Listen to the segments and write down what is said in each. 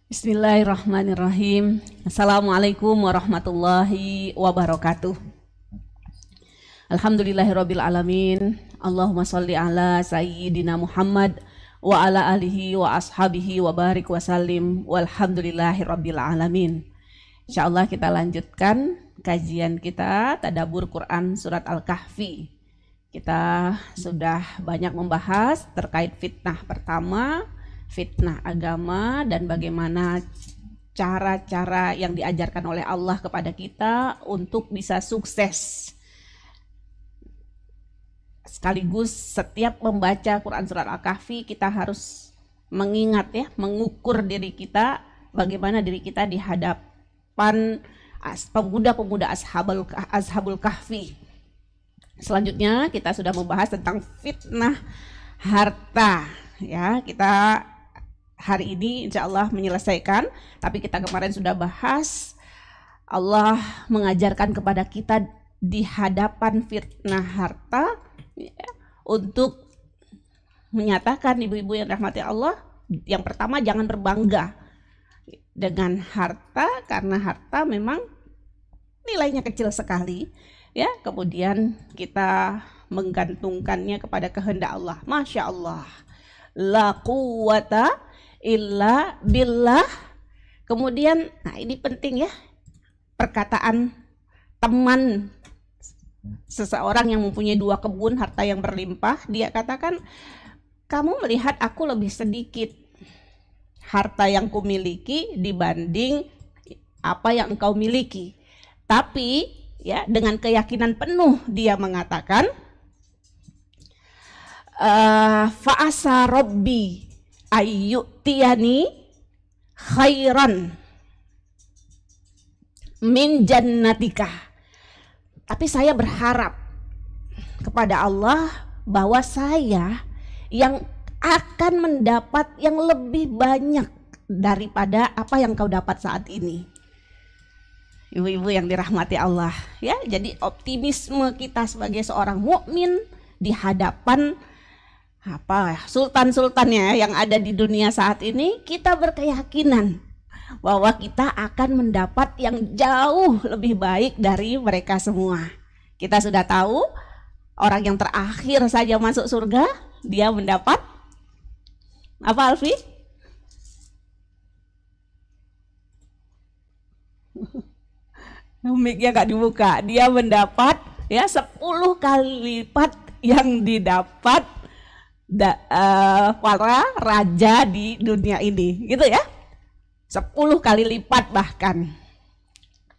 Bismillahirrahmanirrahim. Assalamualaikum warahmatullahi wabarakatuh. Alhamdulillahirabbil alamin. Allahumma sholli ala sayyidina Muhammad wa ala alihi wa ashabihi wa barik wa sallim walhamdulillahirabbil alamin. Insyaallah kita lanjutkan kajian kita tadabbur Quran surat Al-Kahfi. Kita sudah banyak membahas terkait fitnah pertama, fitnah agama, dan bagaimana cara-cara yang diajarkan oleh Allah kepada kita untuk bisa sukses. Sekaligus setiap membaca Quran surat Al-Kahfi kita harus mengingat ya, mengukur diri kita, bagaimana diri kita di hadapan pemuda-pemuda ashabul kahfi. Selanjutnya kita sudah membahas tentang fitnah harta. Ya, kita hari ini insya Allah menyelesaikan, tapi kita kemarin sudah bahas Allah mengajarkan kepada kita di hadapan fitnah harta ya, untuk menyatakan ibu-ibu yang rahmati Allah, yang pertama jangan berbangga dengan harta karena harta memang nilainya kecil sekali ya, kemudian kita menggantungkannya kepada kehendak Allah. Masya Allah, la quwata illa billah. Kemudian, nah ini penting ya, perkataan teman seseorang yang mempunyai 2 kebun harta yang berlimpah, dia katakan, kamu melihat aku lebih sedikit harta yang kumiliki dibanding apa yang engkau miliki. Tapi ya, dengan keyakinan penuh dia mengatakan, fa'asa rabbi ayyutiyani khairan min jannatika. Tapi saya berharap kepada Allah bahwa saya yang akan mendapat yang lebih banyak daripada apa yang kau dapat saat ini. Ibu-ibu yang dirahmati Allah ya, jadi optimisme kita sebagai seorang mukmin di hadapan sultan-sultannya yang ada di dunia saat ini, kita berkeyakinan bahwa kita akan mendapat yang jauh lebih baik dari mereka semua. Kita sudah tahu orang yang terakhir saja masuk surga, dia mendapat apa, Alfi? Mic-nya gak dibuka. Dia mendapat ya 10 kali lipat yang didapat para raja di dunia ini, gitu ya, 10 kali lipat bahkan.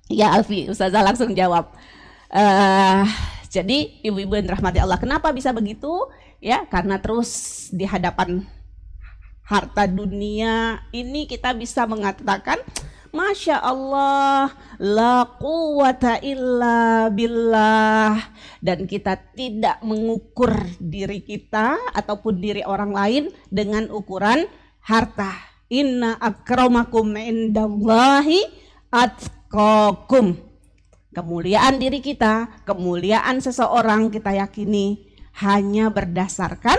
Ya Alfi, Ustazah langsung jawab. Jadi ibu-ibu yang rahmati Allah, kenapa bisa begitu? Ya karena terus di hadapan harta dunia ini kita bisa mengatakan, Masya Allah, la quwata illa billah. Dan kita tidak mengukur diri kita ataupun diri orang lain dengan ukuran harta. Inna akramakum indallahi atqakum. Kemuliaan diri kita, kemuliaan seseorang kita yakini hanya berdasarkan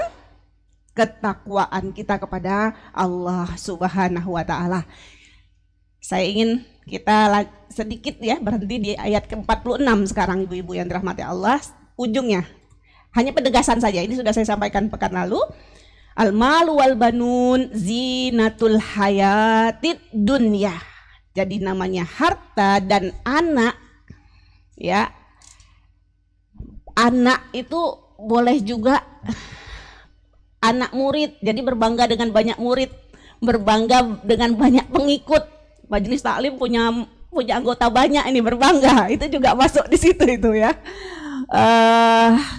ketakwaan kita kepada Allah Subhanahu wa ta'ala. Saya ingin kita sedikit ya berhenti di ayat ke-46 sekarang, ibu-ibu yang dirahmati Allah. Ujungnya hanya penegasan saja, ini sudah saya sampaikan pekan lalu. Al-malu wal banun zinatul hayatid dunya. Jadi namanya harta dan anak ya. Anak itu boleh juga anak murid, jadi berbangga dengan banyak murid, berbangga dengan banyak pengikut. Majelis taklim punya anggota banyak, ini berbangga, itu juga masuk di situ itu ya.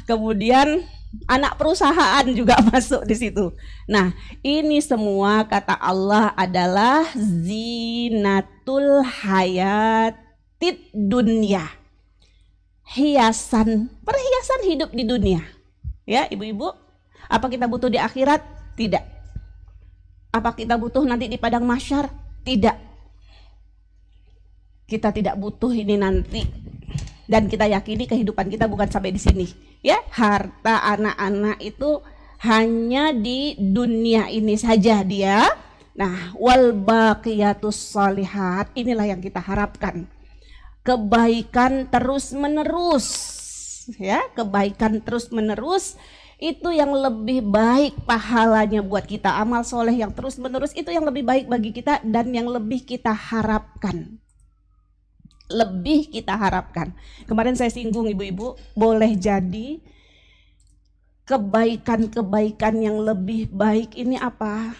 Kemudian anak perusahaan juga masuk di situ. Nah, ini semua kata Allah adalah zinatul hayatid dunya. Perhiasan hidup di dunia. Ya, ibu-ibu, apa kita butuh di akhirat? Tidak. Apa kita butuh nanti di padang mahsyar? Tidak. Kita tidak butuh ini nanti, dan kita yakini kehidupan kita bukan sampai di sini. Ya, harta anak-anak itu hanya di dunia ini saja dia Nah, wal baqiyatus shalihat, inilah yang kita harapkan. Kebaikan terus menerus, ya, kebaikan terus menerus itu yang lebih baik pahalanya buat kita. Amal soleh yang terus menerus itu yang lebih baik bagi kita dan yang lebih kita harapkan. Lebih kita harapkan. Kemarin saya singgung ibu-ibu, boleh jadi kebaikan-kebaikan yang lebih baik ini apa?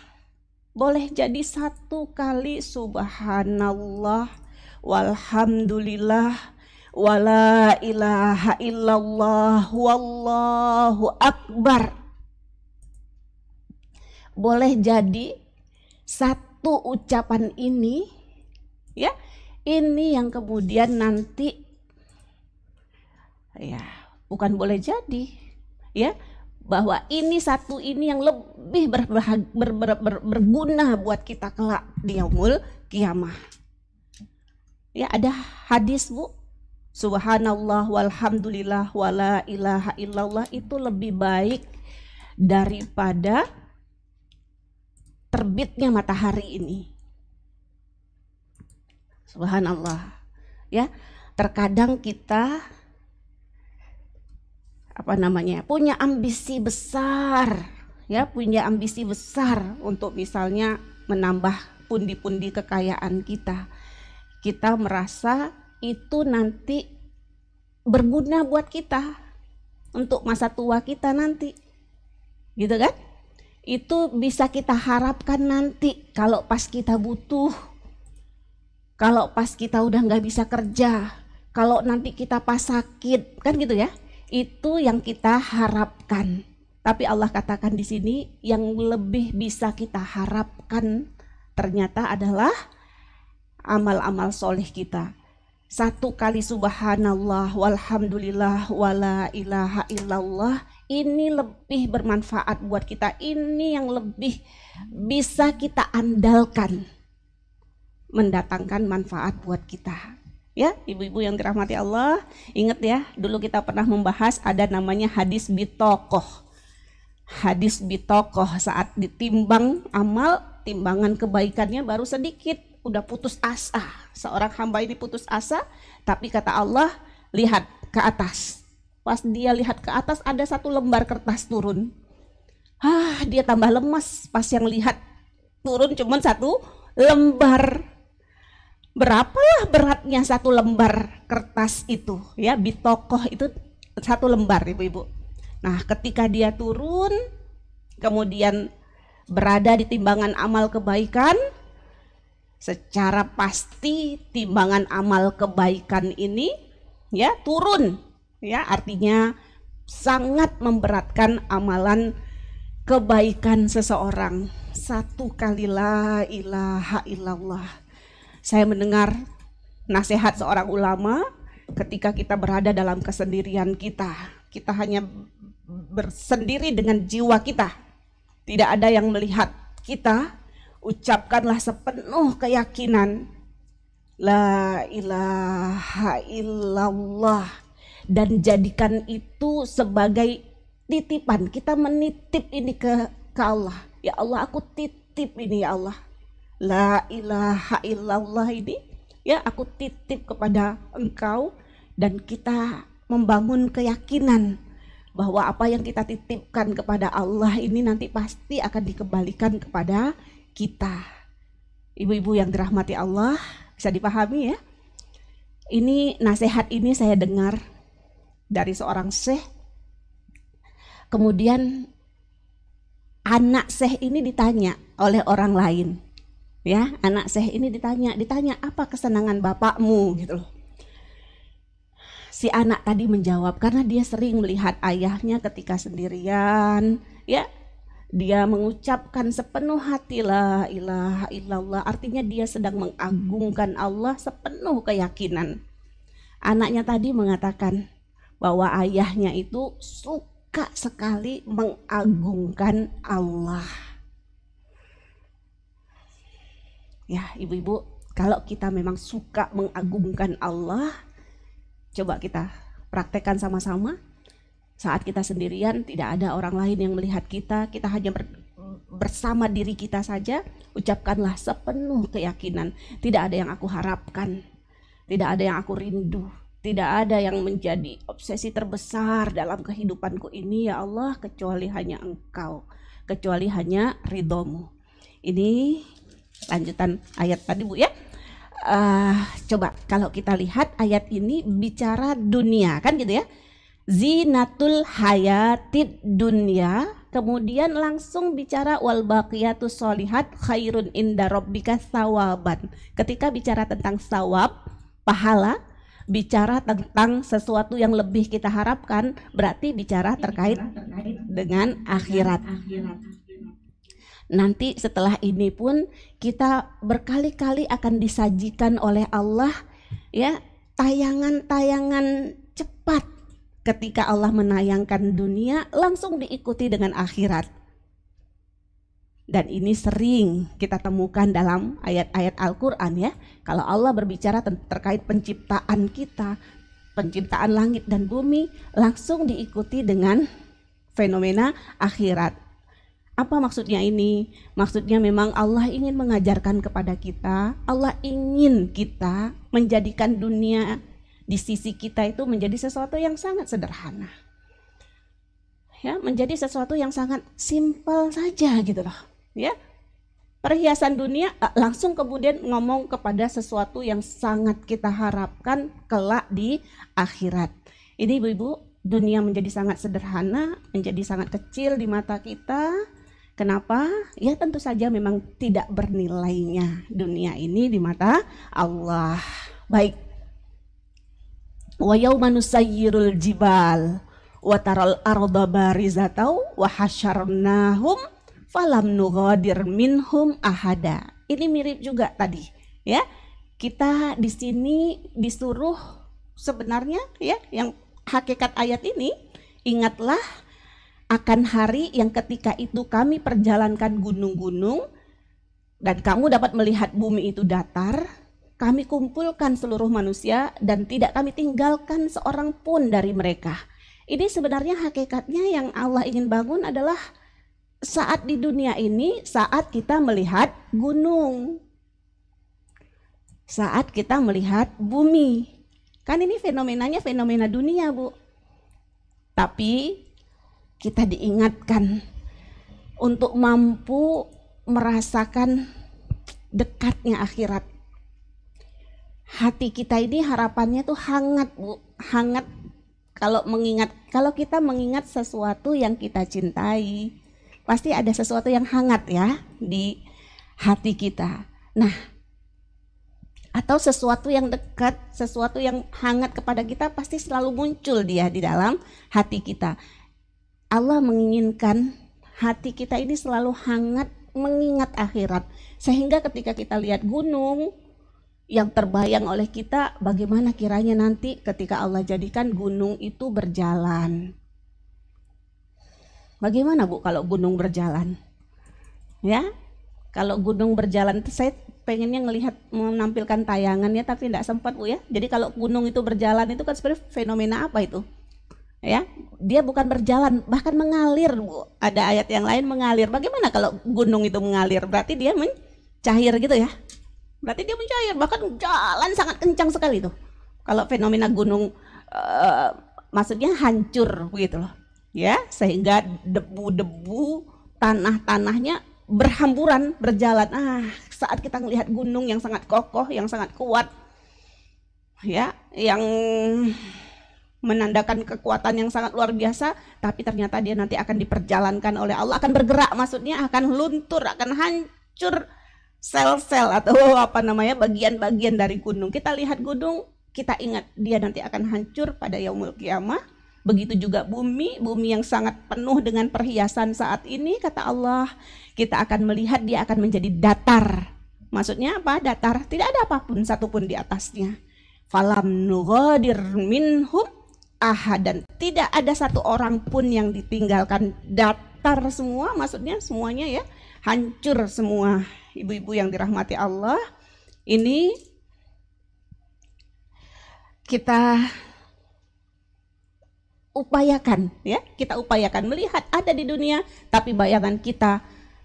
Boleh jadi 1 kali subhanallah walhamdulillah wala ilaha illallah wallahu akbar. Boleh jadi 1 ucapan ini, ya, ini yang kemudian nanti, ya, bukan boleh jadi, ya, bahwa ini 1 ini yang lebih berguna buat kita kelak di yaumul kiamah. Ya, ada hadis, Bu, subhanallah walhamdulillah wala ilaha illallah itu lebih baik daripada terbitnya matahari ini. Subhanallah. Ya, terkadang kita punya ambisi besar, ya, punya ambisi besar untuk misalnya menambah pundi-pundi kekayaan kita. Kita merasa itu nanti berguna buat kita untuk masa tua kita nanti, gitu kan? Itu bisa kita harapkan nanti kalau pas kita butuh, kalau pas kita udah nggak bisa kerja, kalau nanti kita pas sakit, kan gitu ya? Itu yang kita harapkan. Tapi Allah katakan di sini yang lebih bisa kita harapkan ternyata adalah amal-amal soleh kita. 1 kali subhanallah walhamdulillah wala ilaha illallah ini lebih bermanfaat buat kita. Ini yang lebih bisa kita andalkan mendatangkan manfaat buat kita. Ya, ibu-ibu yang dirahmati Allah, ingat ya, dulu kita pernah membahas ada namanya hadis bitokoh. Hadis bitokoh, saat ditimbang amal, timbangan kebaikannya baru sedikit, udah putus asa. Seorang hamba ini putus asa, tapi kata Allah, lihat ke atas. Pas dia lihat ke atas ada 1 lembar kertas turun. Dia tambah lemas pas yang lihat turun cuma 1 lembar. Berapalah beratnya 1 lembar kertas itu, ya, bitokoh itu 1 lembar, ibu-ibu. Nah, ketika dia turun, kemudian berada di timbangan amal kebaikan, secara pasti timbangan amal kebaikan ini, ya, turun, ya, artinya sangat memberatkan amalan kebaikan seseorang. 1 kali la ilaha illallah. Saya mendengar nasihat seorang ulama, ketika kita berada dalam kesendirian kita hanya bersendiri dengan jiwa kita, tidak ada yang melihat kita, ucapkanlah sepenuh keyakinan la ilaha illallah dan jadikan itu sebagai titipan. Kita menitip ini ke Allah. Ya Allah, aku titip ini, ya Allah, la ilaha illallah ini, ya, aku titip kepada Engkau. Dan kita membangun keyakinan bahwa apa yang kita titipkan kepada Allah ini nanti pasti akan dikembalikan kepada kita. Ibu-ibu yang dirahmati Allah, bisa dipahami ya? Ini nasihat ini saya dengar dari seorang syekh. Kemudian anak syekh ini ditanya oleh orang lain. Ya, anak syekh ini ditanya apa kesenangan bapakmu, gitu loh. Si anak tadi menjawab, karena dia sering melihat ayahnya ketika sendirian, ya, dia mengucapkan sepenuh hati la ilaha illallah, artinya dia sedang mengagungkan Allah sepenuh keyakinan. Anaknya tadi mengatakan bahwa ayahnya itu suka sekali mengagungkan Allah. Ya, ibu-ibu, kalau kita memang suka mengagungkan Allah, coba kita praktekkan sama-sama. Saat kita sendirian, tidak ada orang lain yang melihat kita, kita hanya bersama diri kita saja, ucapkanlah sepenuh keyakinan, tidak ada yang aku harapkan, tidak ada yang aku rindu, tidak ada yang menjadi obsesi terbesar dalam kehidupanku ini ya Allah, kecuali hanya Engkau, kecuali hanya ridhomu. Ini lanjutan ayat tadi Bu ya. Coba kalau kita lihat ayat ini bicara dunia kan gitu ya, zinatul hayatid dunya, kemudian langsung bicara wal baqiyatus sholihat khairun inda rabbika thawaban. Ketika bicara tentang thawab, pahala, bicara tentang sesuatu yang lebih kita harapkan, berarti bicara terkait dengan akhirat. Nanti setelah ini pun kita berkali-kali akan disajikan oleh Allah ya tayangan-tayangan cepat. Ketika Allah menayangkan dunia langsung diikuti dengan akhirat. Dan ini sering kita temukan dalam ayat-ayat Al-Quran ya. Kalau Allah berbicara terkait penciptaan kita, penciptaan langit dan bumi, langsung diikuti dengan fenomena akhirat. Apa maksudnya ini? Maksudnya memang Allah ingin mengajarkan kepada kita, Allah ingin kita menjadikan dunia di sisi kita itu menjadi sesuatu yang sangat sederhana. Ya, menjadi sesuatu yang sangat simpel saja gitu loh. Ya. Perhiasan dunia langsung kemudian ngomong kepada sesuatu yang sangat kita harapkan kelak di akhirat. Ini Ibu-ibu, dunia menjadi sangat sederhana, menjadi sangat kecil di mata kita. Kenapa? Ya tentu saja memang tidak bernilainya dunia ini di mata Allah. Baik. Wa yauma nusayyirul jibal wa taral arda barizatau wa hasyarnahum falam nughadir minhum ahada. Ini mirip juga tadi, ya. Kita di sini disuruh sebenarnya ya yang hakikat ayat ini, ingatlah akan hari yang ketika itu kami perjalankan gunung-gunung dan kamu dapat melihat bumi itu datar, kami kumpulkan seluruh manusia dan tidak kami tinggalkan seorang pun dari mereka. Ini sebenarnya hakikatnya yang Allah ingin bangun adalah saat di dunia ini, saat kita melihat gunung, saat kita melihat bumi. Kan ini fenomenanya fenomena dunia Bu. Tapi kita diingatkan untuk mampu merasakan dekatnya akhirat. Hati kita ini harapannya tuh hangat Bu, hangat kalau kita mengingat sesuatu yang kita cintai, pasti ada sesuatu yang hangat ya di hati kita. Nah, atau sesuatu yang dekat, sesuatu yang hangat kepada kita pasti selalu muncul dia di dalam hati kita. Allah menginginkan hati kita ini selalu hangat mengingat akhirat. Sehingga ketika kita lihat gunung, yang terbayang oleh kita bagaimana kiranya nanti ketika Allah jadikan gunung itu berjalan. Bagaimana Bu kalau gunung berjalan? Ya, kalau gunung berjalan, saya pengennya ngelihat menampilkan tayangannya tapi tidak sempat Bu ya. Jadi kalau gunung itu berjalan itu kan sebenarnya fenomena apa itu? Ya, dia bukan berjalan, bahkan mengalir Bu. Ada ayat yang lain mengalir. Bagaimana kalau gunung itu mengalir? Berarti dia mencair gitu ya. Berarti dia mencair, bahkan jalan sangat kencang sekali tuh. Kalau fenomena gunung maksudnya hancur begitu loh. Ya, sehingga debu-debu, tanah-tanahnya berhamburan berjalan. Saat kita melihat gunung yang sangat kokoh, yang sangat kuat. Ya, yang menandakan kekuatan yang sangat luar biasa, tapi ternyata dia nanti akan diperjalankan oleh Allah, akan bergerak, maksudnya akan luntur, akan hancur sel-sel atau bagian-bagian dari gunung. Kita lihat gunung, kita ingat dia nanti akan hancur pada yaumul qiyamah. Begitu juga bumi yang sangat penuh dengan perhiasan saat ini, kata Allah, kita akan melihat dia akan menjadi datar. Maksudnya apa? Datar, tidak ada apapun satupun di atasnya. Falam nughadir minhum dan tidak ada satu orang pun yang ditinggalkan, datar semua, maksudnya semuanya ya hancur semua. Ibu-ibu yang dirahmati Allah, ini kita upayakan ya, kita upayakan melihat ada di dunia, tapi bayangan kita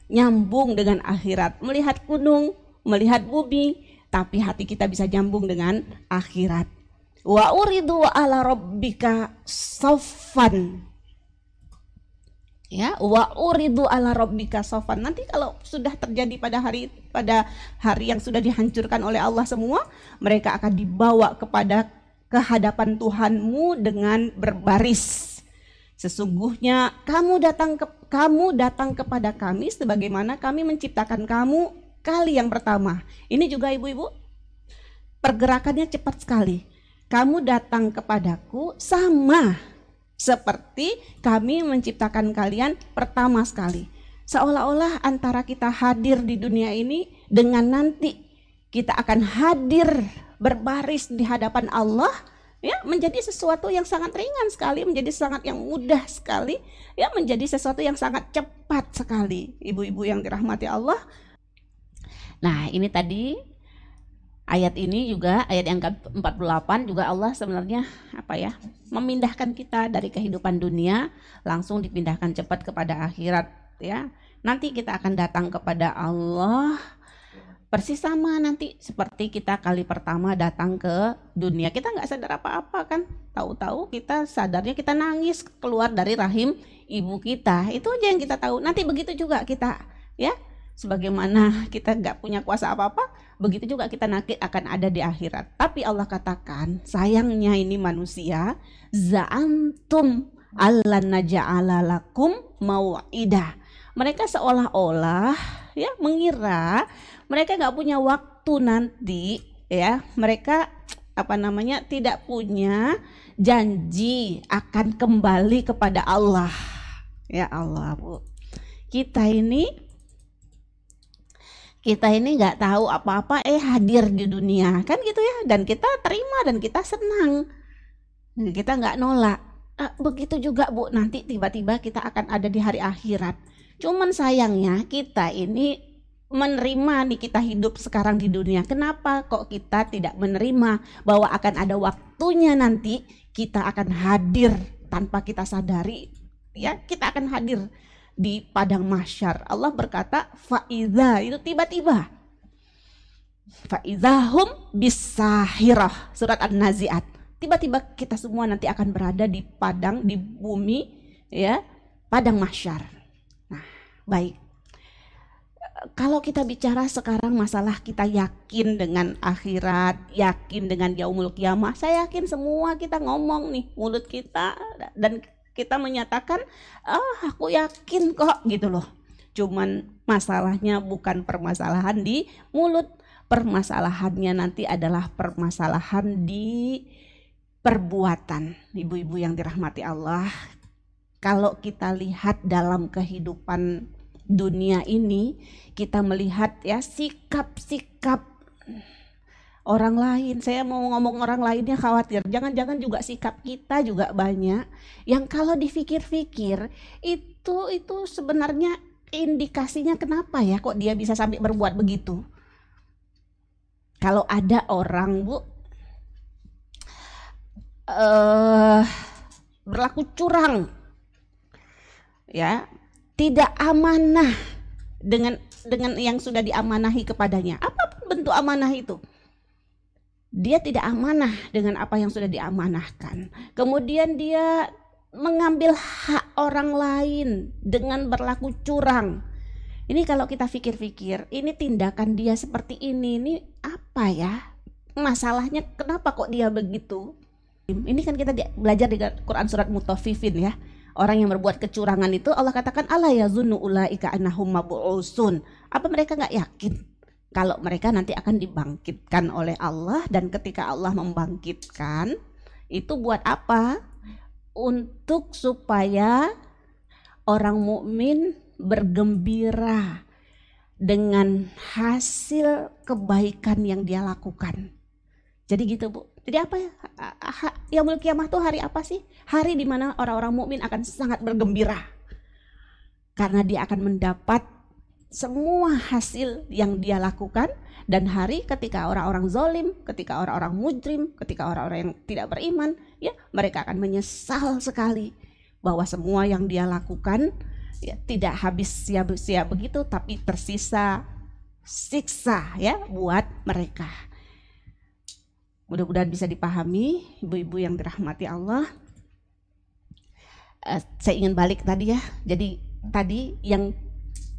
nyambung dengan akhirat. Melihat gunung, melihat bumi, tapi hati kita bisa nyambung dengan akhirat. Wa uridu ala rabbika saffan. Ya, wa uridu ala rabbika saffan. Nanti kalau sudah terjadi pada hari yang sudah dihancurkan oleh Allah semua, mereka akan dibawa ke hadapan Tuhanmu dengan berbaris. Sesungguhnya kamu datang kepada kami sebagaimana kami menciptakan kamu kali yang pertama. Ini juga ibu-ibu, pergerakannya cepat sekali. Kamu datang kepadaku sama seperti kami menciptakan kalian pertama sekali. Seolah-olah antara kita hadir di dunia ini dengan nanti kita akan hadir berbaris di hadapan Allah, ya, menjadi sesuatu yang sangat ringan sekali, menjadi sangat yang mudah sekali, ya, menjadi sesuatu yang sangat cepat sekali. Ibu-ibu yang dirahmati Allah. Nah, ini tadi ayat ini juga, ayat yang ke-48 juga Allah sebenarnya memindahkan kita dari kehidupan dunia langsung dipindahkan cepat kepada akhirat, ya. Nanti kita akan datang kepada Allah persis sama nanti seperti kita kali pertama datang ke dunia. Kita nggak sadar apa-apa kan, tahu-tahu kita sadarnya kita nangis keluar dari rahim ibu kita. Itu aja yang kita tahu. Nanti begitu juga kita, ya. Sebagaimana kita nggak punya kuasa apa-apa, begitu juga kita nanti akan ada di akhirat. Tapi Allah katakan, sayangnya ini manusia, za'antum allan naja'ala lakum mau'idah. Mereka seolah-olah, ya, mengira mereka nggak punya waktu nanti, ya. Mereka tidak punya janji akan kembali kepada Allah. Ya Allah, Bu. Kita ini nggak tahu apa-apa, hadir di dunia kan gitu ya, dan kita terima dan kita senang, kita nggak nolak. Begitu juga Bu, nanti tiba-tiba kita akan ada di hari akhirat. Cuman sayangnya kita ini menerima nih, kita hidup sekarang di dunia. Kenapa kok kita tidak menerima bahwa akan ada waktunya nanti kita akan hadir tanpa kita sadari, ya, kita akan hadir di padang mahsyar. Allah berkata faiza, itu tiba-tiba. Faizahum bisahirah, surat An-Nazi'at. Tiba-tiba kita semua nanti akan berada di bumi, ya, padang mahsyar. Nah, baik. Kalau kita bicara sekarang masalah kita yakin dengan akhirat, yakin dengan yaumul qiyamah, saya yakin semua kita ngomong nih, mulut kita, dan kita menyatakan, aku yakin kok, gitu loh. Cuman masalahnya bukan permasalahan di mulut, permasalahannya nanti adalah permasalahan di perbuatan. Ibu-ibu yang dirahmati Allah, kalau kita lihat dalam kehidupan dunia ini, kita melihat, ya, sikap-sikap orang lain. Saya mau ngomong orang lainnya khawatir, jangan-jangan juga sikap kita juga banyak yang kalau dipikir-pikir itu sebenarnya indikasinya kenapa ya kok dia bisa sampai berbuat begitu. Kalau ada orang, Bu, berlaku curang, ya, tidak amanah dengan yang sudah diamanahi kepadanya, apapun bentuk amanah itu, dia tidak amanah dengan apa yang sudah diamanahkan. Kemudian dia mengambil hak orang lain dengan berlaku curang. Ini kalau kita pikir-pikir, ini tindakan dia seperti ini apa ya? Masalahnya kenapa kok dia begitu? Ini kan kita belajar di Quran surat Mutaffifin, ya. Orang yang berbuat kecurangan itu Allah katakan ala yazunnu ulaika annahum mab'usun. Apa mereka nggak yakin kalau mereka nanti akan dibangkitkan oleh Allah? Dan ketika Allah membangkitkan, itu buat apa? Untuk supaya orang mukmin bergembira dengan hasil kebaikan yang dia lakukan. Jadi gitu, Bu. Jadi apa ya? Yaumul Qiyamah itu hari apa sih? Hari di mana orang-orang mukmin akan sangat bergembira. Karena dia akan mendapat semua hasil yang dia lakukan, dan hari ketika orang-orang zalim, ketika orang-orang mujrim, ketika orang-orang yang tidak beriman, ya, mereka akan menyesal sekali bahwa semua yang dia lakukan ya, tidak habis sia-sia begitu, tapi tersisa siksa ya buat mereka. Mudah-mudahan bisa dipahami ibu-ibu yang dirahmati Allah. Saya ingin balik tadi ya. Jadi tadi yang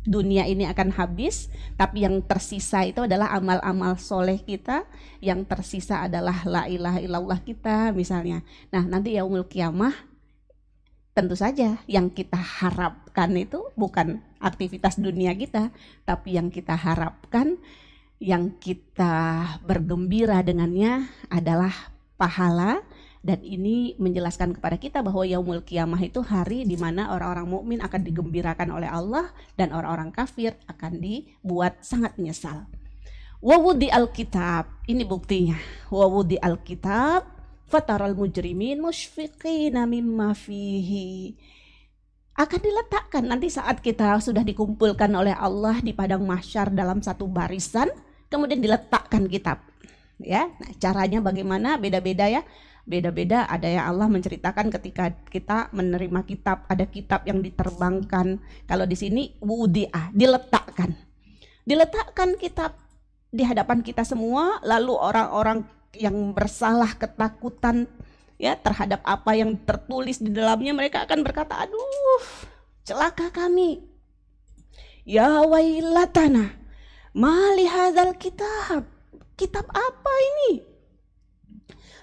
dunia ini akan habis, tapi yang tersisa itu adalah amal-amal soleh kita, yang tersisa adalah la ilaha illallah kita misalnya. Nah nanti yaumul kiamah tentu saja yang kita harapkan itu bukan aktivitas dunia kita, tapi yang kita harapkan, yang kita bergembira dengannya adalah pahala. Dan ini menjelaskan kepada kita bahwa yaumul kiamah itu hari di mana orang-orang mukmin akan digembirakan oleh Allah dan orang-orang kafir akan dibuat sangat menyesal. Wa wudi alkitab, ini buktinya. Wa wudi alkitab fataral mujrimin musyfiqina mimma fihi. Akan diletakkan nanti saat kita sudah dikumpulkan oleh Allah di padang mahsyar dalam satu barisan, kemudian diletakkan kitab. Ya, nah, caranya bagaimana? Beda-beda ya. Beda-beda, ada yang Allah menceritakan ketika kita menerima kitab, ada kitab yang diterbangkan. Kalau di sini wudi'ah, diletakkan. Diletakkan kitab di hadapan kita semua, lalu orang-orang yang bersalah ketakutan ya terhadap apa yang tertulis di dalamnya, mereka akan berkata, aduh celaka kami. Ya wailatana, ma li hadzal kitab. Kitab apa ini?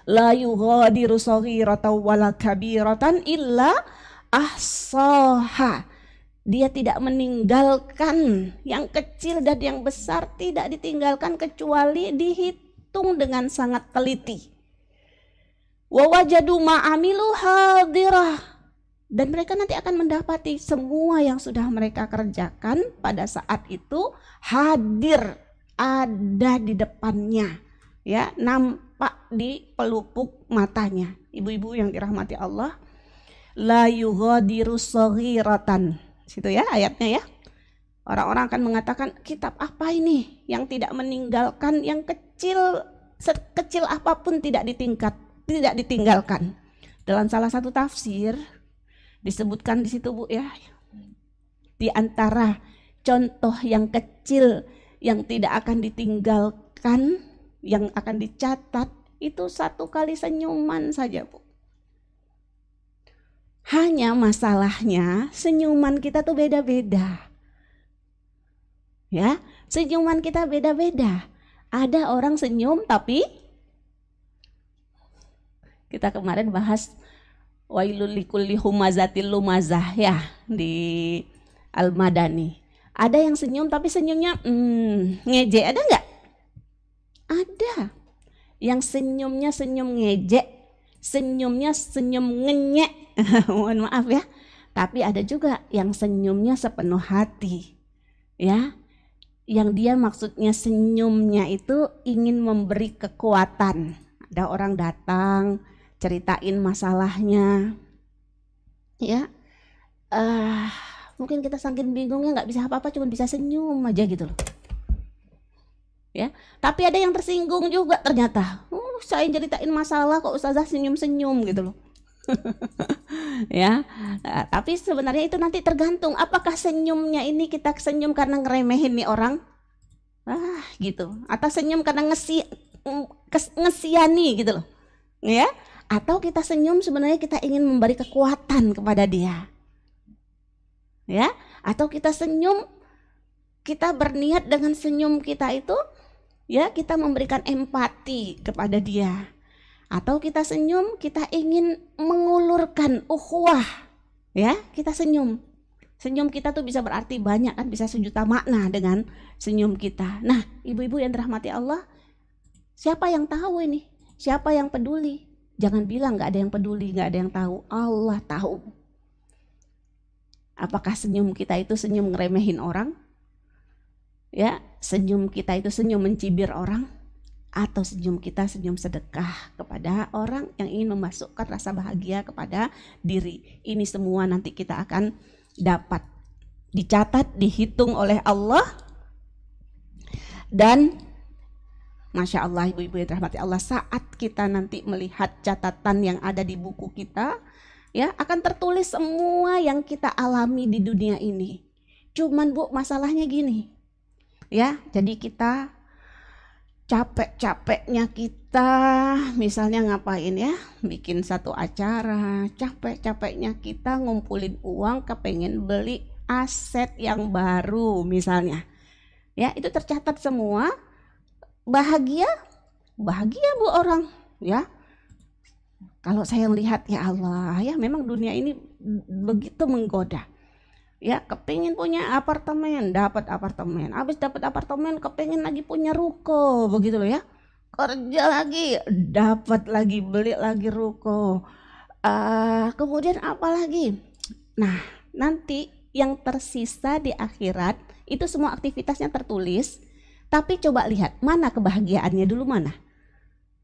La yughadiru saghiratan wala kabiratan illa ahsaha. Dia tidak meninggalkan yang kecil dan yang besar, tidak ditinggalkan kecuali dihitung dengan sangat teliti. Wa wajadu ma amilu hadirah. Dan mereka nanti akan mendapati semua yang sudah mereka kerjakan pada saat itu hadir, ada di depannya. Ya, nampak di pelupuk matanya. Ibu-ibu yang dirahmati Allah, la yughadiru saghiratan. Situ ya ayatnya ya. Orang-orang akan mengatakan, kitab apa ini yang tidak meninggalkan yang kecil, sekecil apapun tidak ditinggalkan. Dalam salah satu tafsir disebutkan di situ Bu ya, di antara contoh yang kecil yang tidak akan ditinggalkan, yang akan dicatat itu satu kali senyuman saja Bu. Hanya masalahnya senyuman kita tuh beda-beda. Ya, senyuman kita beda-beda. Ada orang senyum tapi kita kemarin bahas wailul likulli humazatil lumazah ya di Al-Madani. Ada yang senyum tapi senyumnya ngejek, ada enggak? Ada. Yang senyumnya senyum ngejek, senyumnya senyum ngenyek. Mohon maaf ya. Tapi ada juga yang senyumnya sepenuh hati. Ya. Yang dia maksudnya senyumnya itu ingin memberi kekuatan. Ada orang datang ceritain masalahnya. Ya. Mungkin kita saking bingungnya nggak bisa apa-apa, cuma bisa senyum aja gitu loh. Ya, tapi ada yang tersinggung juga ternyata. Saya ceritain masalah kok ustazah senyum-senyum gitu loh. Ya, tapi sebenarnya itu nanti tergantung apakah senyumnya ini kita senyum karena ngeremehin nih orang, gitu, atau senyum karena ngesiyani gitu loh, ya, atau kita senyum sebenarnya kita ingin memberi kekuatan kepada dia, ya, atau kita senyum, kita berniat dengan senyum kita itu. Ya, kita memberikan empati kepada dia. Atau kita senyum, kita ingin mengulurkan ukhuwah. Ya, kita senyum. Senyum kita tuh bisa berarti banyak kan, bisa sejuta makna dengan senyum kita. Nah, ibu-ibu yang dirahmati Allah, siapa yang tahu ini? Siapa yang peduli? Jangan bilang gak ada yang peduli, gak ada yang tahu. Allah tahu. Apakah senyum kita itu senyum ngeremehin orang? Ya, senyum kita itu senyum mencibir orang, atau senyum kita senyum sedekah kepada orang yang ingin memasukkan rasa bahagia kepada diri. Ini semua nanti kita akan dapat dicatat, dihitung oleh Allah. Dan Masya Allah ibu-ibu yang dirahmati Allah, saat kita nanti melihat catatan yang ada di buku kita, Ya, akan tertulis semua yang kita alami di dunia ini. Cuman Bu, masalahnya gini. Ya, jadi kita capek-capeknya kita misalnya ngapain ya, bikin satu acara, capek-capeknya kita ngumpulin uang kepengen beli aset yang baru misalnya. Ya, itu tercatat semua. Bahagia Bu orang, ya. Kalau saya lihat ya Allah, ya memang dunia ini begitu menggoda. Ya, kepingin punya apartemen, dapat apartemen. Habis dapat apartemen, kepingin lagi punya ruko, begitu loh ya. Kerja lagi, dapat lagi, beli lagi ruko. Kemudian apa lagi? Nah, nanti yang tersisa di akhirat itu semua aktivitasnya tertulis. Tapi coba lihat, mana kebahagiaannya dulu mana?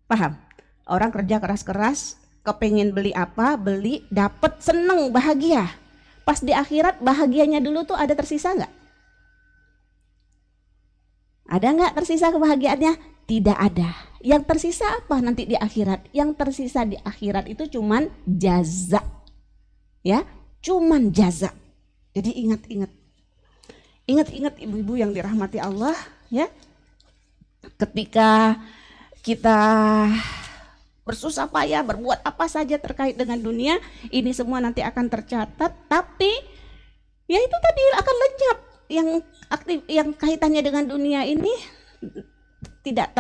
Paham? Orang kerja keras-keras, kepingin beli apa, beli, dapat, seneng, bahagia. Pas di akhirat bahagianya dulu tuh ada tersisa nggak? Ada nggak tersisa kebahagiaannya? Tidak ada. Yang tersisa apa nanti di akhirat? Yang tersisa di akhirat itu cuman jaza. Ya, cuman jaza. Jadi ingat-ingat. Ingat-ingat ibu-ibu yang dirahmati Allah, ya. Ketika kita bersusah payah, berbuat apa saja terkait dengan dunia, ini semua nanti akan tercatat, tapi ya itu tadi akan lenyap. Yang kaitannya dengan dunia ini tidak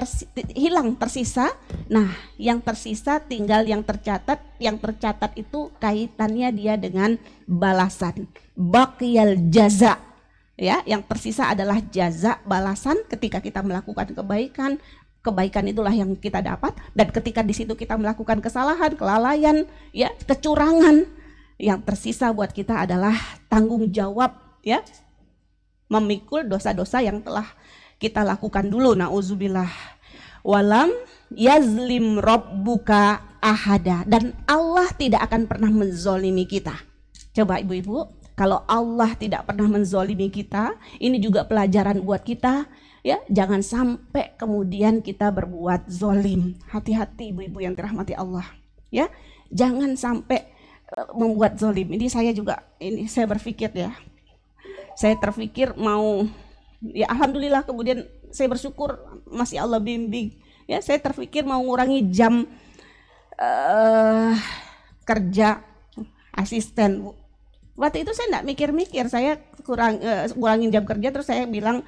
hilang, tersisa. Nah, yang tersisa tinggal yang tercatat. Yang tercatat itu kaitannya dia dengan balasan, baqiyal jaza. Ya, yang tersisa adalah jaza, balasan ketika kita melakukan kebaikan. Kebaikan itulah yang kita dapat, dan ketika di situ kita melakukan kesalahan, kelalaian, ya, kecurangan, yang tersisa buat kita adalah tanggung jawab, ya, memikul dosa-dosa yang telah kita lakukan dulu. Nauzubillah. Walam yazlim rabbuka ahada, dan Allah tidak akan pernah menzolimi kita. Coba ibu-ibu, kalau Allah tidak pernah menzolimi kita, ini juga pelajaran buat kita. Ya, jangan sampai kemudian kita berbuat zolim. Hati-hati ibu-ibu yang dirahmati Allah. Ya, jangan sampai membuat zolim. Ini saya berpikir ya. Saya terpikir mau, ya alhamdulillah kemudian saya bersyukur masih Allah bimbing. Ya, saya terpikir mau ngurangi jam kerja asisten. Waktu itu saya enggak mikir-mikir, saya kurangin jam kerja, terus saya bilang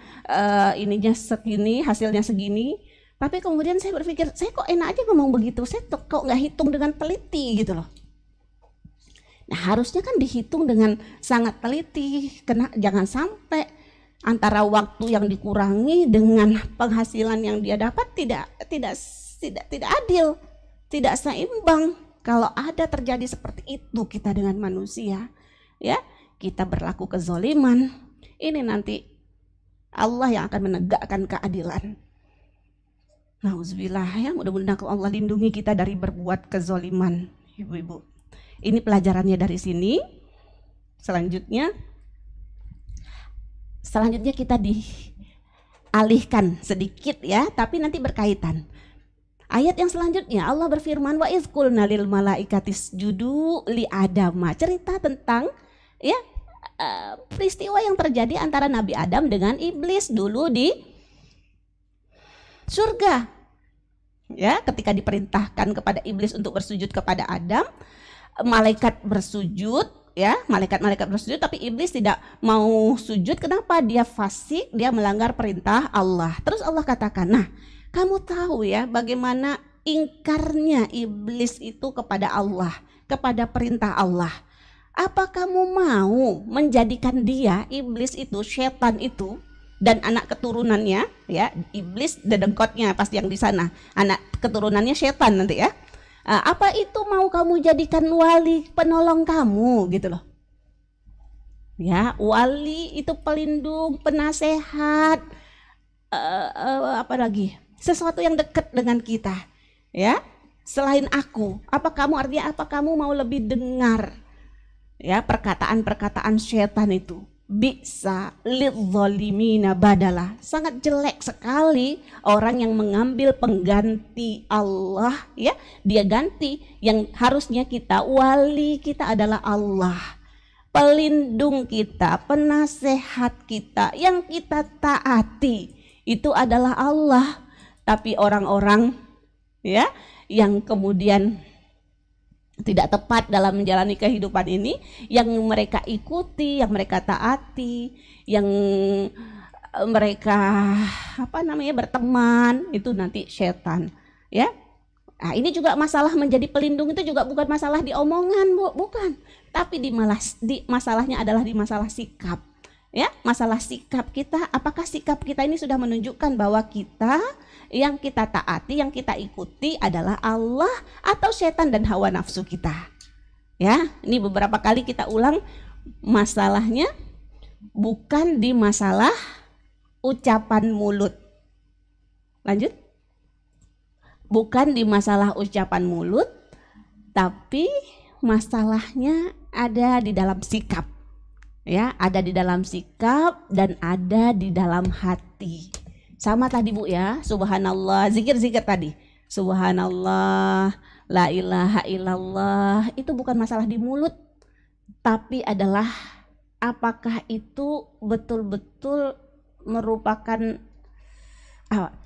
ininya segini, hasilnya segini. Tapi kemudian saya berpikir, saya kok enak aja ngomong begitu, saya kok nggak hitung dengan teliti gitu loh. Nah, harusnya kan dihitung dengan sangat teliti, karena jangan sampai antara waktu yang dikurangi dengan penghasilan yang dia dapat tidak adil, tidak seimbang. Kalau ada terjadi seperti itu kita dengan manusia, ya, kita berlaku kezoliman, ini nanti Allah yang akan menegakkan keadilan. Nauzubillah, ya, mudah-mudahan Allah lindungi kita dari berbuat kezoliman, ibu-ibu. Ini pelajarannya dari sini. Selanjutnya kita dialihkan sedikit ya, tapi nanti berkaitan. Ayat yang selanjutnya Allah berfirman, wa iz qulna lil malaikatis judu li Adama. Cerita tentang ya peristiwa yang terjadi antara Nabi Adam dengan iblis dulu di surga. Ya, ketika diperintahkan kepada iblis untuk bersujud kepada Adam, malaikat bersujud, ya, malaikat bersujud, tapi iblis tidak mau sujud. Kenapa? Dia fasik, dia melanggar perintah Allah. Terus Allah katakan, nah, kamu tahu ya bagaimana ingkarnya iblis itu kepada Allah, kepada perintah Allah. Apa kamu mau menjadikan dia, iblis itu, setan itu, dan anak keturunannya, ya, iblis dedengkotnya pasti yang di sana, anak keturunannya setan nanti ya. Apa itu mau kamu jadikan wali penolong kamu gitu loh. Ya, wali itu pelindung, penasehat, apa lagi? Sesuatu yang dekat dengan kita, ya. Selain aku, apa kamu mau lebih dengar ya perkataan-perkataan setan itu? Bisa lidzalimina badala. Sangat jelek sekali orang yang mengambil pengganti Allah, ya. Dia ganti yang harusnya kita, wali kita adalah Allah. Pelindung kita, penasehat kita, yang kita taati itu adalah Allah. Tapi orang-orang, ya, yang kemudian tidak tepat dalam menjalani kehidupan ini, yang mereka ikuti, yang mereka taati, yang mereka berteman, itu nanti setan, ya. Nah, ini juga masalah menjadi pelindung itu juga bukan masalah di omongan, bukan, tapi masalahnya adalah di masalah sikap, ya. Masalah sikap kita, apakah sikap kita ini sudah menunjukkan bahwa kita, yang kita taati, yang kita ikuti adalah Allah atau setan dan hawa nafsu kita. Ya, ini beberapa kali kita ulang, masalahnya bukan di masalah ucapan mulut. Lanjut. Bukan di masalah ucapan mulut, tapi masalahnya ada di dalam sikap. Ya, ada di dalam sikap dan ada di dalam hati. Sama tadi Bu ya, subhanallah, zikir-zikir tadi. Subhanallah, la ilaha illallah, itu bukan masalah di mulut, tapi adalah apakah itu betul-betul merupakan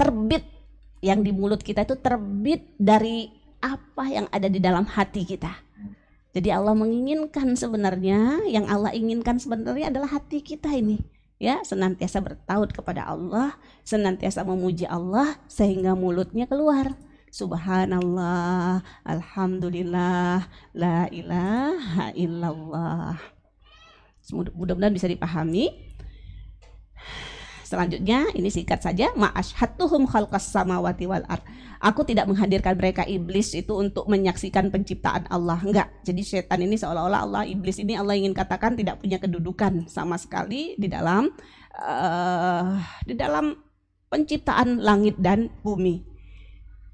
terbit, yang di mulut kita itu terbit dari apa yang ada di dalam hati kita. Jadi Allah menginginkan sebenarnya, yang Allah inginkan sebenarnya adalah hati kita ini, ya, senantiasa bertaut kepada Allah, senantiasa memuji Allah, sehingga mulutnya keluar subhanallah, alhamdulillah, la ilaha illallah. Mudah-mudahan bisa dipahami. Selanjutnya ini singkat saja, ma'ashhatuhum khalqas samawati wal ard. Aku tidak menghadirkan mereka, iblis itu, untuk menyaksikan penciptaan Allah. Enggak. Jadi setan ini seolah-olah Allah, iblis ini Allah ingin katakan tidak punya kedudukan sama sekali di dalam penciptaan langit dan bumi.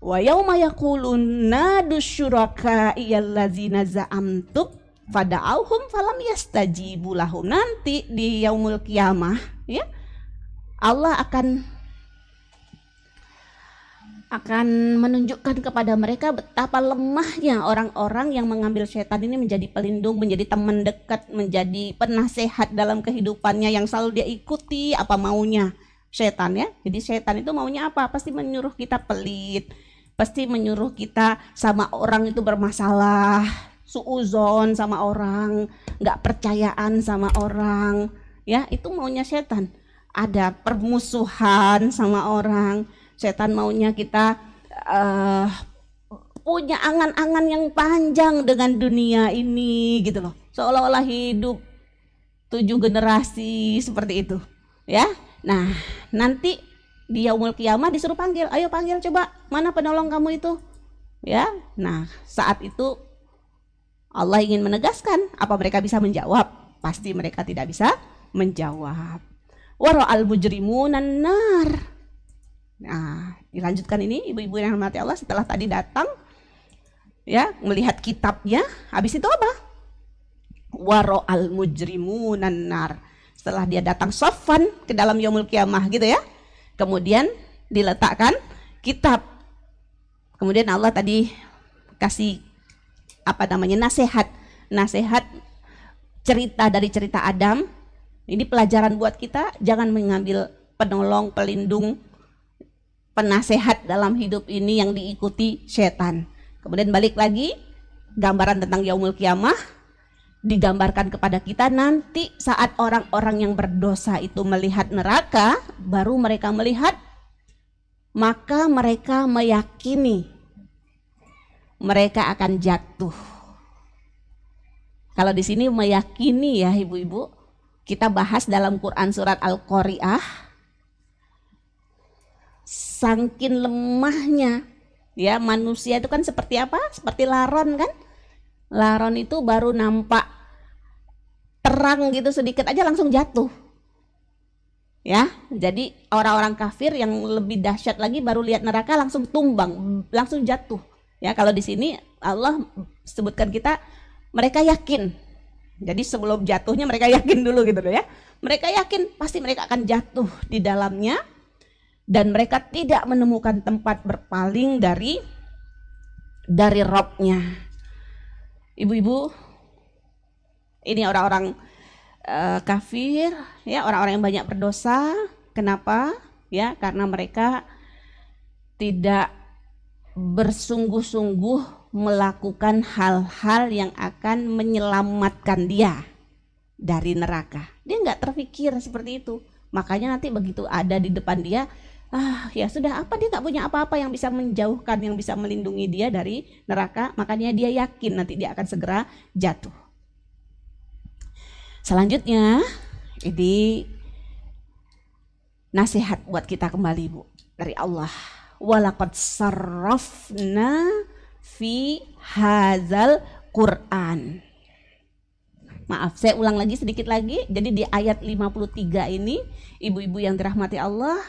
Wa yauma yaqulun nadu syuraka'i allazina za'amtum fada'auhum falam yastajibu lahum. Nanti di yaumul kiamah, ya, Allah akan menunjukkan kepada mereka betapa lemahnya orang-orang yang mengambil setan ini menjadi pelindung, menjadi teman dekat, menjadi penasehat dalam kehidupannya, yang selalu dia ikuti apa maunya setan, ya. Jadi setan itu maunya apa? Pasti menyuruh kita pelit, pasti menyuruh kita sama orang itu bermasalah, suuzon sama orang, nggak percayaan sama orang, ya, itu maunya setan. Ada permusuhan sama orang, setan maunya kita punya angan-angan yang panjang dengan dunia ini, gitu loh, seolah-olah hidup 7 generasi seperti itu, ya. Nah, nanti di yaumul kiamah disuruh panggil, ayo panggil, coba mana penolong kamu itu, ya. Nah, saat itu Allah ingin menegaskan, apa mereka bisa menjawab? Pasti mereka tidak bisa menjawab. Wara'al mujrimunan nar. Nah, dilanjutkan ini ibu-ibu yang dirahmati Allah, setelah tadi datang, ya, melihat kitabnya, habis itu apa? Wara'al mujrimunan nar. Setelah dia datang sofan ke dalam yaumul kiamah, gitu ya. Kemudian diletakkan kitab. Kemudian Allah tadi kasih nasihat cerita dari cerita Adam. Ini pelajaran buat kita, jangan mengambil penolong, pelindung, penasehat dalam hidup ini yang diikuti setan. Kemudian balik lagi, gambaran tentang yaumul kiamah digambarkan kepada kita nanti saat orang-orang yang berdosa itu melihat neraka, baru mereka melihat, maka mereka meyakini mereka akan jatuh. Kalau di sini meyakini, ya ibu-ibu, kita bahas dalam Quran surat Al-Qari'ah, sangkin lemahnya, ya, manusia itu kan seperti apa? Seperti laron, kan? Laron itu baru nampak terang gitu sedikit aja langsung jatuh, ya. Jadi orang-orang kafir yang lebih dahsyat lagi baru lihat neraka langsung tumbang, langsung jatuh, ya. Kalau di sini Allah sebutkan kita, mereka yakin Jadi sebelum jatuhnya mereka yakin dulu gitu ya. Mereka yakin pasti mereka akan jatuh di dalamnya dan mereka tidak menemukan tempat berpaling dari Robnya. Ibu-ibu, ini orang-orang kafir, ya, orang-orang yang banyak berdosa. Kenapa? Ya, karena mereka tidak bersungguh-sungguh melakukan hal-hal yang akan menyelamatkan dia dari neraka. Dia nggak terpikir seperti itu. Makanya nanti begitu ada di depan dia, ya sudah, apa dia nggak punya apa-apa yang bisa menjauhkan, yang bisa melindungi dia dari neraka. Makanya dia yakin nanti dia akan segera jatuh. Selanjutnya, ini nasihat buat kita kembali, Bu, dari Allah. Walaqad sarrafna fi hadzal Qur'an. Maaf, saya ulang lagi sedikit lagi. Jadi di ayat 53 ini, ibu-ibu yang dirahmati Allah,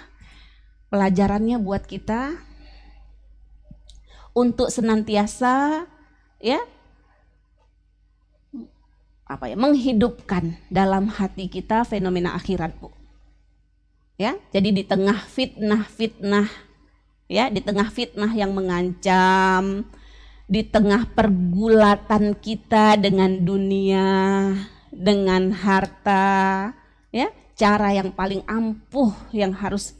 pelajarannya buat kita untuk senantiasa menghidupkan dalam hati kita fenomena akhirat, Bu. Ya, jadi di tengah fitnah-fitnah, ya, di tengah fitnah yang mengancam, di tengah pergulatan kita dengan dunia, dengan harta, ya, cara yang paling ampuh yang harus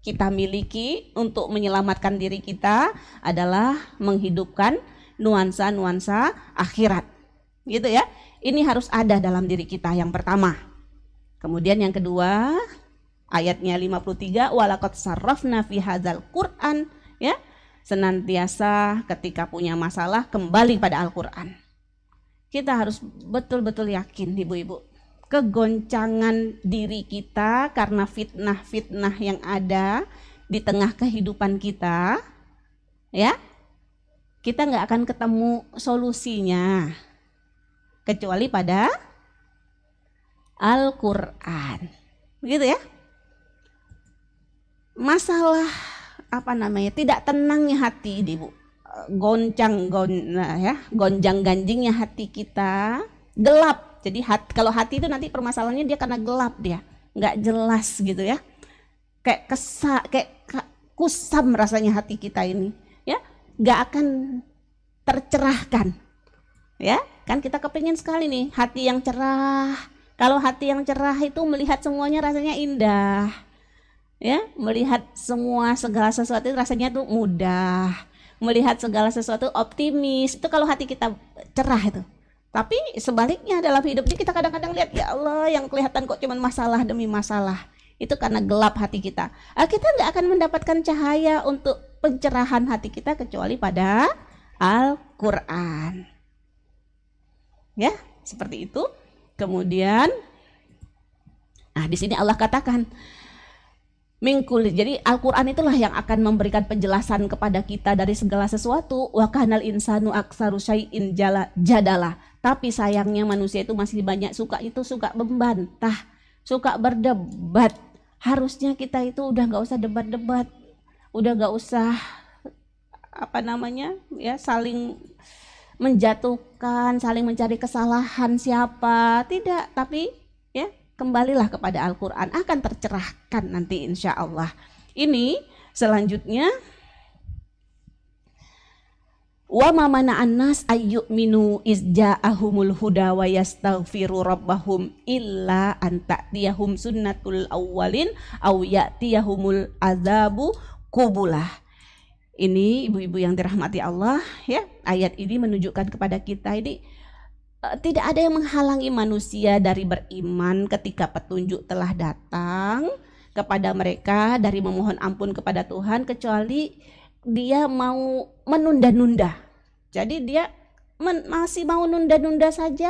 kita miliki untuk menyelamatkan diri kita adalah menghidupkan nuansa-nuansa akhirat. Gitu ya. Ini harus ada dalam diri kita yang pertama. Kemudian yang kedua, ayatnya 53, walaqad sarrafna fi hadzal Qur'an, ya. Senantiasa ketika punya masalah kembali pada Al-Qur'an. Kita harus betul-betul yakin, ibu-ibu, kegoncangan diri kita karena fitnah-fitnah yang ada di tengah kehidupan kita, ya. Kita nggak akan ketemu solusinya kecuali pada Al-Qur'an. Begitu ya. Masalah tidak tenangnya hati, Ibu. Gonjang-ganjingnya hati kita, gelap. Jadi kalau hati itu nanti permasalahannya dia karena gelap, dia nggak jelas gitu ya. Kayak kusam rasanya hati kita ini, ya, nggak akan tercerahkan. Ya, kan kita kepingin sekali nih hati yang cerah. Kalau hati yang cerah itu melihat semuanya rasanya indah. Ya, melihat segala sesuatu itu rasanya tuh mudah. Melihat segala sesuatu optimis. Itu kalau hati kita cerah itu. Tapi sebaliknya dalam hidup ini kita kadang-kadang lihat, ya Allah, yang kelihatan kok cuma masalah demi masalah. Itu karena gelap hati kita. Kita nggak akan mendapatkan cahaya untuk pencerahan hati kita kecuali pada Al-Qur'an. Ya, seperti itu. Kemudian, di sini Allah katakan, jadi Al-Qur'an itulah yang akan memberikan penjelasan kepada kita dari segala sesuatu. Wa kanal insanu aksaru syai'in jadala. Tapi sayangnya manusia itu masih banyak suka membantah, suka berdebat. Harusnya kita itu udah nggak usah debat-debat, udah nggak usah saling menjatuhkan, saling mencari kesalahan siapa, tidak. Tapi ya, kembalilah kepada Al-Qur'an, akan tercerahkan nanti insya Allah. Ini selanjutnya, wa ma mana'an nas ayyuminu izja'ahumul huda wa yastaghfiru rabbahum illa an ta'tiyahum sunnatul awwalin aw ya'tiyahumul azabu qubulah. Ini ibu-ibu yang dirahmati Allah, ya, ayat ini menunjukkan kepada kita ini tidak ada yang menghalangi manusia dari beriman ketika petunjuk telah datang kepada mereka dari memohon ampun kepada Tuhan, kecuali dia mau menunda-nunda. Jadi dia masih mau nunda-nunda saja.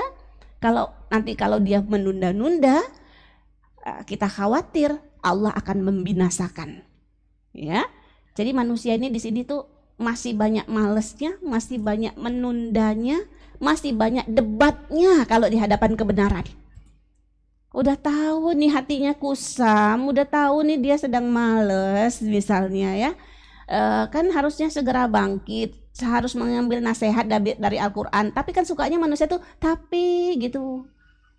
Kalau dia menunda-nunda, kita khawatir Allah akan membinasakan. Ya. Jadi manusia ini di sini tuh masih banyak malesnya, masih banyak menundanya, masih banyak debatnya kalau di hadapan kebenaran. Udah tahu nih hatinya kusam, udah tahu nih dia sedang males misalnya, ya. Kan harusnya segera bangkit, harus mengambil nasihat dari Al-Quran, tapi kan sukanya manusia tuh tapi gitu.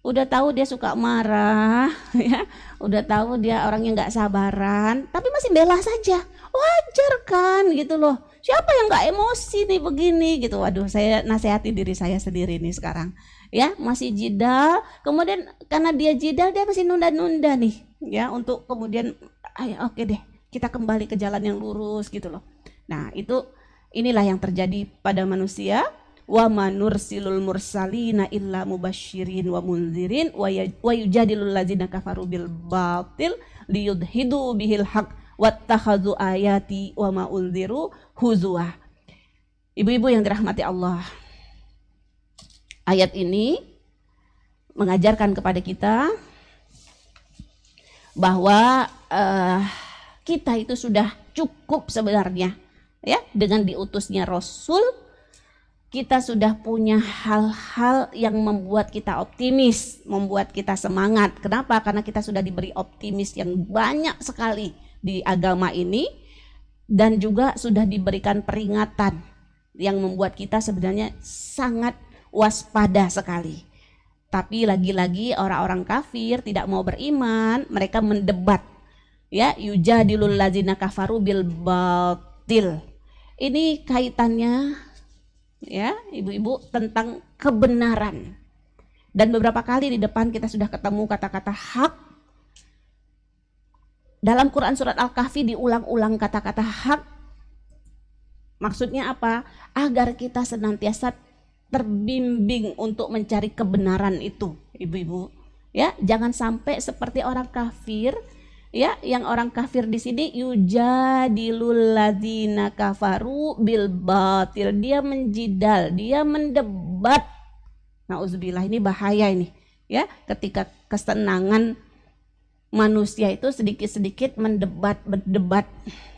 Udah tahu dia suka marah, ya, udah tahu dia orang yang nggak sabaran, tapi masih bela saja. Wajar kan gitu loh. Siapa yang nggak emosi nih begini gitu. Waduh, saya nasihati diri saya sendiri nih sekarang. Ya, masih jidal, kemudian karena dia jidal dia masih nunda-nunda nih, ya, untuk kemudian ayo oke deh, kita kembali ke jalan yang lurus gitu loh. Nah, inilah yang terjadi pada manusia. Wa manursilul mursalina illa mubasyirin wa munzirin wa yujadilul ladzina kafaru bil batil liyudhidu bihil haq wattakhadhu ayati wa ma unziru huzwa. Ibu-ibu yang dirahmati Allah, ayat ini mengajarkan kepada kita bahwa kita itu sudah cukup sebenarnya, ya, dengan diutusnya Rasul. Kita sudah punya hal-hal yang membuat kita optimis, membuat kita semangat. Kenapa? Karena kita sudah diberi optimis yang banyak sekali di agama ini, dan juga sudah diberikan peringatan yang membuat kita sebenarnya sangat waspada sekali. Tapi lagi-lagi orang-orang kafir tidak mau beriman, mereka mendebat, ya, yujadilul ladzina kafaru bil batil. Ini kaitannya, ya, ibu-ibu, tentang kebenaran. Dan beberapa kali di depan kita sudah ketemu kata-kata hak. Dalam Quran surat Al-Kahfi diulang-ulang kata-kata hak. Maksudnya apa? Agar kita senantiasa terbimbing untuk mencari kebenaran itu, ibu-ibu. Ya, jangan sampai seperti orang kafir. Ya, yang orang kafir di sini yujadilul ladzina kafaru bil batil. Dia menjidal, dia mendebat. Nauzubillah, ini bahaya ini. Ya, ketika kesenangan manusia itu sedikit-sedikit berdebat,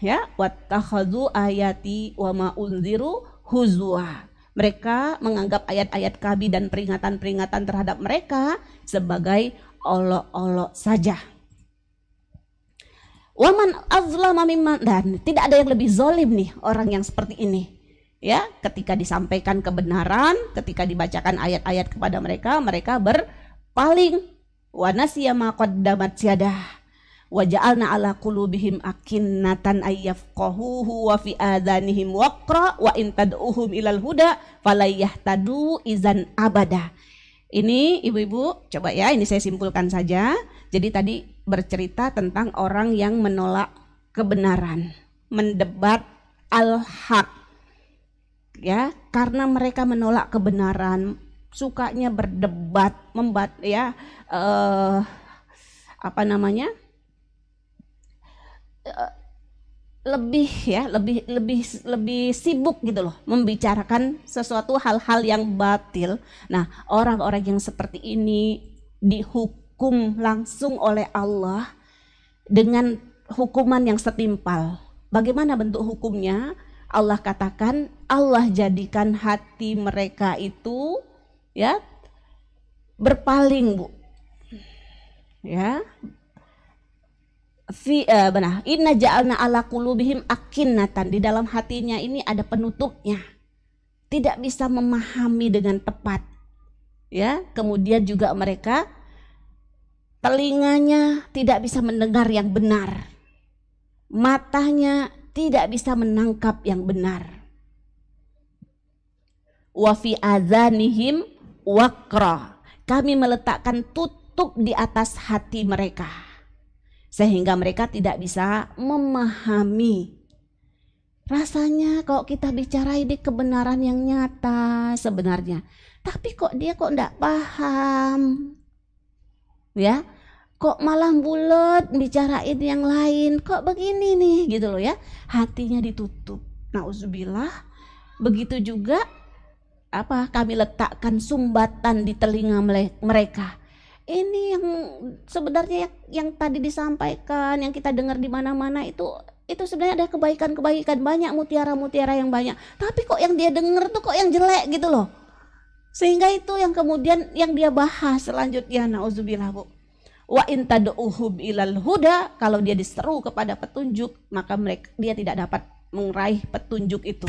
ya, wattakhadhu ayati wa ma unziru huzwa. Mereka menganggap ayat-ayat kami dan peringatan-peringatan terhadap mereka sebagai olok-olok saja. Waman azlama mimman, dan tidak ada yang lebih zalim nih orang yang seperti ini. Ya, ketika disampaikan kebenaran, ketika dibacakan ayat-ayat kepada mereka, mereka berpaling. Wa nasiya ma qaddamat yadah wa ja'alna ala qulubihim akinnatan ayyafqahuhu wa fi adhanihim waqra wa in tad'uhum ilal huda falayahtadu izan abada. Ini ibu-ibu, coba ya, ini saya simpulkan saja. Jadi tadi bercerita tentang orang yang menolak kebenaran, mendebat al-haq. Ya, karena mereka menolak kebenaran, sukanya berdebat, lebih sibuk gitu loh, membicarakan sesuatu hal-hal yang batil. Nah, orang-orang yang seperti ini dihukum langsung oleh Allah dengan hukuman yang setimpal. Bagaimana bentuk hukumnya? Allah katakan, Allah jadikan hati mereka itu, ya, berpaling, Bu. Ya. Inna ja'alna ala qulubihim akinnatan. Di dalam hatinya ini ada penutupnya. Tidak bisa memahami dengan tepat. Ya, kemudian juga mereka telinganya tidak bisa mendengar yang benar. Matanya tidak bisa menangkap yang benar. Wa fi adzanihim waqra. Kami meletakkan tutup di atas hati mereka, sehingga mereka tidak bisa memahami. Rasanya kok kita bicara ini kebenaran yang nyata sebenarnya, tapi kok dia enggak paham. Ya, kok malah bulat bicarain yang lain, kok begini nih gitu loh ya. Hatinya ditutup. Nauzubillah. Begitu juga kami letakkan sumbatan di telinga mereka. Ini yang sebenarnya yang tadi disampaikan, yang kita dengar di mana-mana itu sebenarnya ada kebaikan-kebaikan, banyak mutiara-mutiara yang banyak. Tapi kok yang dia dengar tuh kok yang jelek gitu loh. Sehingga itu yang kemudian yang dia bahas selanjutnya, nauzubillah, Bu. Wa in tad'uhum ilal huda, kalau dia diseru kepada petunjuk, maka dia tidak dapat meraih petunjuk itu.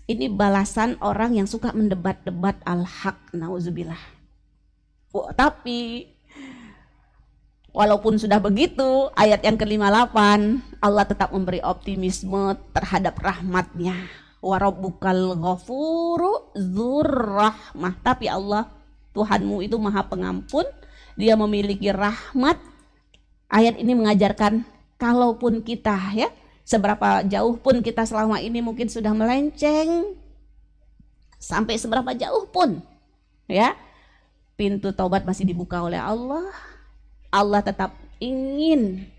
Ini balasan orang yang suka mendebat-debat al-haq, nauzubillah. Tapi walaupun sudah begitu, ayat yang ke-58 Allah tetap memberi optimisme terhadap rahmatnya. Wa rabbukal ghafuru dzurrahmah. Tapi Allah, Tuhanmu itu maha pengampun, dia memiliki rahmat. Ayat ini mengajarkan kalaupun kita ya, seberapa jauh pun kita selama ini mungkin sudah melenceng, sampai seberapa jauh pun ya, pintu taubat masih dibuka oleh Allah. Allah tetap ingin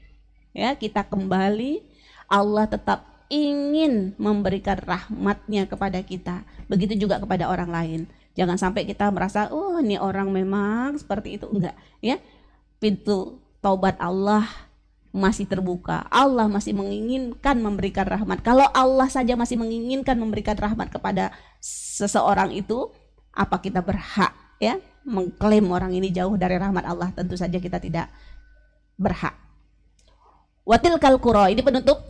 ya kita kembali. Allah tetap ingin memberikan rahmatnya kepada kita. Begitu juga kepada orang lain. Jangan sampai kita merasa, oh ini orang memang seperti itu. Enggak ya. Pintu taubat Allah masih terbuka. Allah masih menginginkan memberikan rahmat. Kalau Allah saja masih menginginkan memberikan rahmat kepada seseorang itu, apa kita berhak ya mengklaim orang ini jauh dari rahmat Allah? Tentu saja kita tidak berhak. Watilkal qura, ini penutup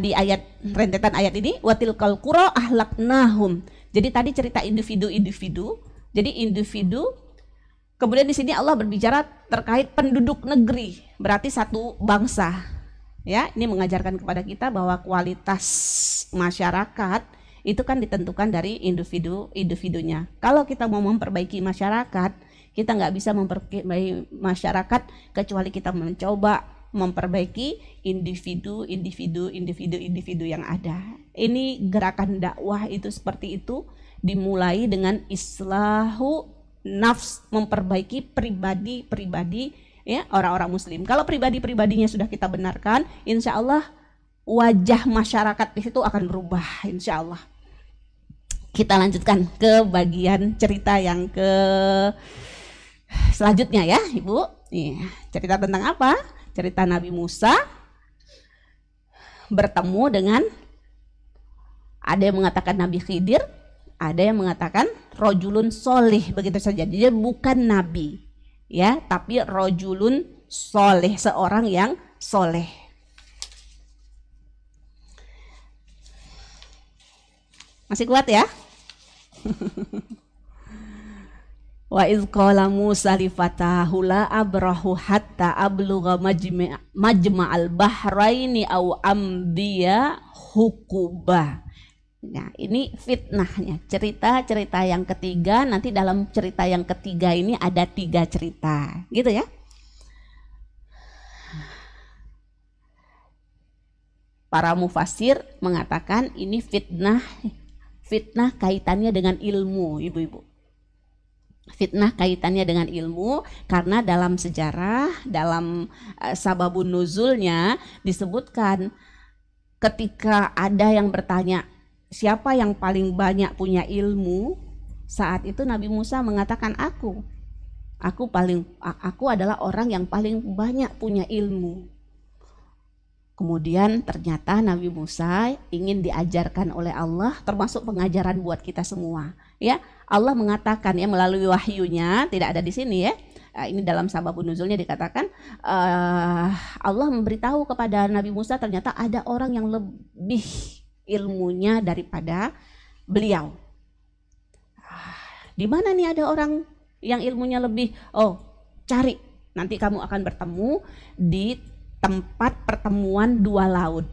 di ayat rentetan ayat ini. Watilkal qura ahlaknahum. Jadi tadi cerita individu-individu. Jadi individu. Kemudian di sini Allah berbicara terkait penduduk negeri, berarti satu bangsa. Ya, ini mengajarkan kepada kita bahwa kualitas masyarakat itu kan ditentukan dari individunya. Kalau kita mau memperbaiki masyarakat, kita nggak bisa memperbaiki masyarakat kecuali kita mencoba memperbaiki individu yang ada. Ini gerakan dakwah itu seperti itu, dimulai dengan islahu nafs, memperbaiki pribadi-pribadi ya orang-orang muslim. Kalau pribadi-pribadinya sudah kita benarkan, insya Allah wajah masyarakat di situ akan berubah, insya Allah. Kita lanjutkan ke bagian cerita yang ke selanjutnya ya Ibu. Cerita tentang apa? Cerita Nabi Musa bertemu dengan, ada yang mengatakan Nabi Khidir, ada yang mengatakan rojulun soleh, begitu saja. Dia bukan nabi ya, tapi rojulun soleh, seorang yang soleh. Masih kuat ya? Wa iz qala Musa li fatahu la abrahu hatta ablugha majma'al bahraini aw amdiya hukuba. Nah, ini fitnahnya, cerita-cerita yang ketiga. Nanti dalam cerita yang ketiga ini ada 3 cerita, gitu ya. Para mufasir mengatakan ini fitnah kaitannya dengan ilmu, ibu-ibu. Fitnah kaitannya dengan ilmu, karena dalam sejarah, dalam sababun nuzulnya disebutkan ketika ada yang bertanya, siapa yang paling banyak punya ilmu? Saat itu Nabi Musa mengatakan aku adalah orang yang paling banyak punya ilmu. Kemudian ternyata Nabi Musa ingin diajarkan oleh Allah, termasuk pengajaran buat kita semua. Ya, Allah mengatakan ya melalui wahyunya, tidak ada di sini ya. Ini dalam sababun nuzulnya dikatakan Allah memberitahu kepada Nabi Musa ternyata ada orang yang lebih ilmunya daripada beliau. Di mana nih ada orang yang ilmunya lebih? Oh, cari. Nanti kamu akan bertemu di tempat pertemuan 2 laut.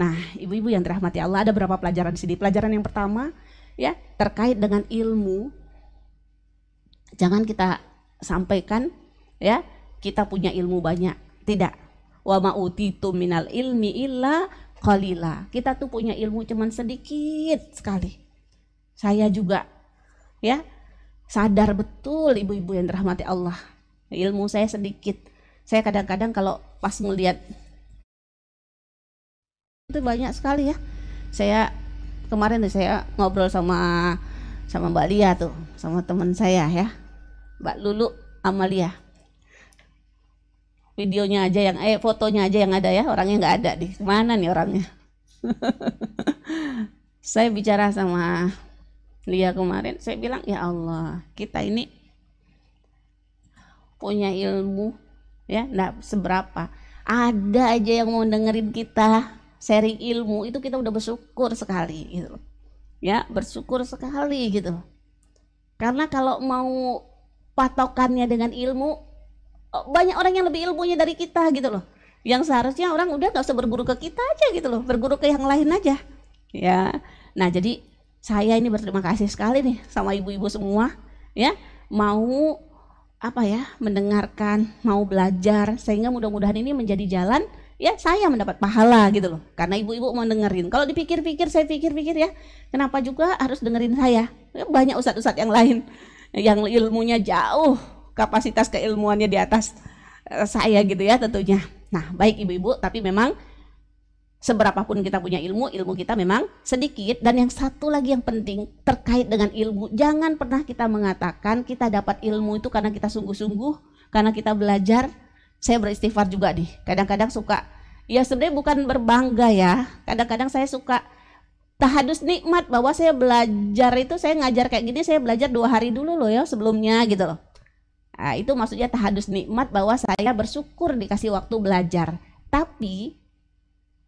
Nah, ibu-ibu yang dirahmati Allah, ada berapa pelajaran di sini? Pelajaran yang pertama ya, terkait dengan ilmu. Jangan kita sampaikan ya, kita punya ilmu banyak. Tidak. Wa ma utitu minal ilmi illa qalila. Kita tuh punya ilmu cuman sedikit sekali. Saya juga ya sadar betul ibu-ibu yang dirahmati Allah. Ilmu saya sedikit. Saya kadang-kadang kalau pas melihat itu banyak sekali ya. Saya kemarin saya ngobrol sama Mbak Lia tuh, sama teman saya ya, Mbak Lulu Amalia. Videonya aja yang fotonya aja yang ada ya, orangnya nggak ada di mana nih orangnya. Saya bicara sama Lia kemarin, saya bilang ya Allah, kita ini punya ilmu ya enggak seberapa, ada aja yang mau dengerin kita sharing ilmu, itu kita udah bersyukur sekali gitu. Ya, bersyukur sekali gitu. Karena kalau mau patokannya dengan ilmu, banyak orang yang lebih ilmunya dari kita gitu loh. Yang seharusnya orang udah gak usah berguru ke kita aja gitu loh, berguru ke yang lain aja. Ya, nah jadi saya ini berterima kasih sekali nih sama ibu-ibu semua, ya, mau apa ya, mendengarkan, mau belajar, sehingga mudah-mudahan ini menjadi jalan, ya saya mendapat pahala gitu loh, karena ibu-ibu mau dengerin. Kalau dipikir-pikir, saya pikir-pikir ya, kenapa juga harus dengerin saya? Banyak ustadz-ustadz yang lain yang ilmunya jauh, kapasitas keilmuannya di atas saya gitu ya tentunya. Nah baik ibu-ibu, tapi memang seberapapun kita punya ilmu, ilmu kita memang sedikit. Dan yang satu lagi yang penting terkait dengan ilmu, jangan pernah kita mengatakan kita dapat ilmu itu karena kita sungguh-sungguh, karena kita belajar. Saya beristighfar juga nih, kadang-kadang suka, ya sebenarnya bukan berbangga ya, kadang-kadang saya suka tahadus nikmat bahwa saya belajar itu, saya ngajar kayak gini, saya belajar 2 hari dulu loh ya sebelumnya gitu loh. Nah, itu maksudnya tahadus nikmat bahwa saya bersyukur dikasih waktu belajar. Tapi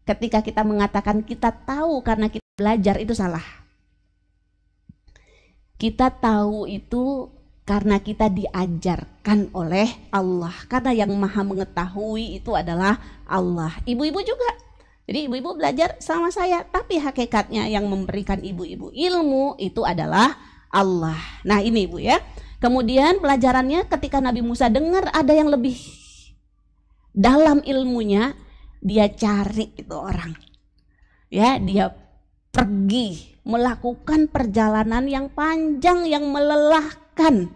ketika kita mengatakan kita tahu karena kita belajar, itu salah. Kita tahu itu karena kita diajarkan oleh Allah, karena yang maha mengetahui itu adalah Allah. Ibu-ibu juga, jadi ibu-ibu belajar sama saya, tapi hakikatnya yang memberikan ibu-ibu ilmu itu adalah Allah. Nah ini ibu ya, kemudian pelajarannya ketika Nabi Musa dengar ada yang lebih dalam ilmunya, dia cari itu orang, ya dia pergi melakukan perjalanan yang panjang, yang melelahkan.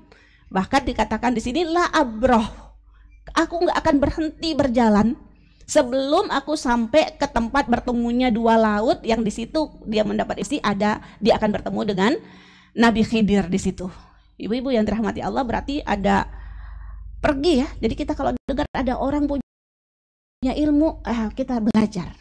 Bahkan dikatakan di sini la abroh, aku nggak akan berhenti berjalan sebelum aku sampai ke tempat bertemunya 2 laut, yang di situ dia mendapat dia akan bertemu dengan Nabi Khidir di situ. Ibu-ibu yang dirahmati Allah, berarti ada pergi ya. Jadi kita kalau dengar ada orang punya ilmu, kita belajar.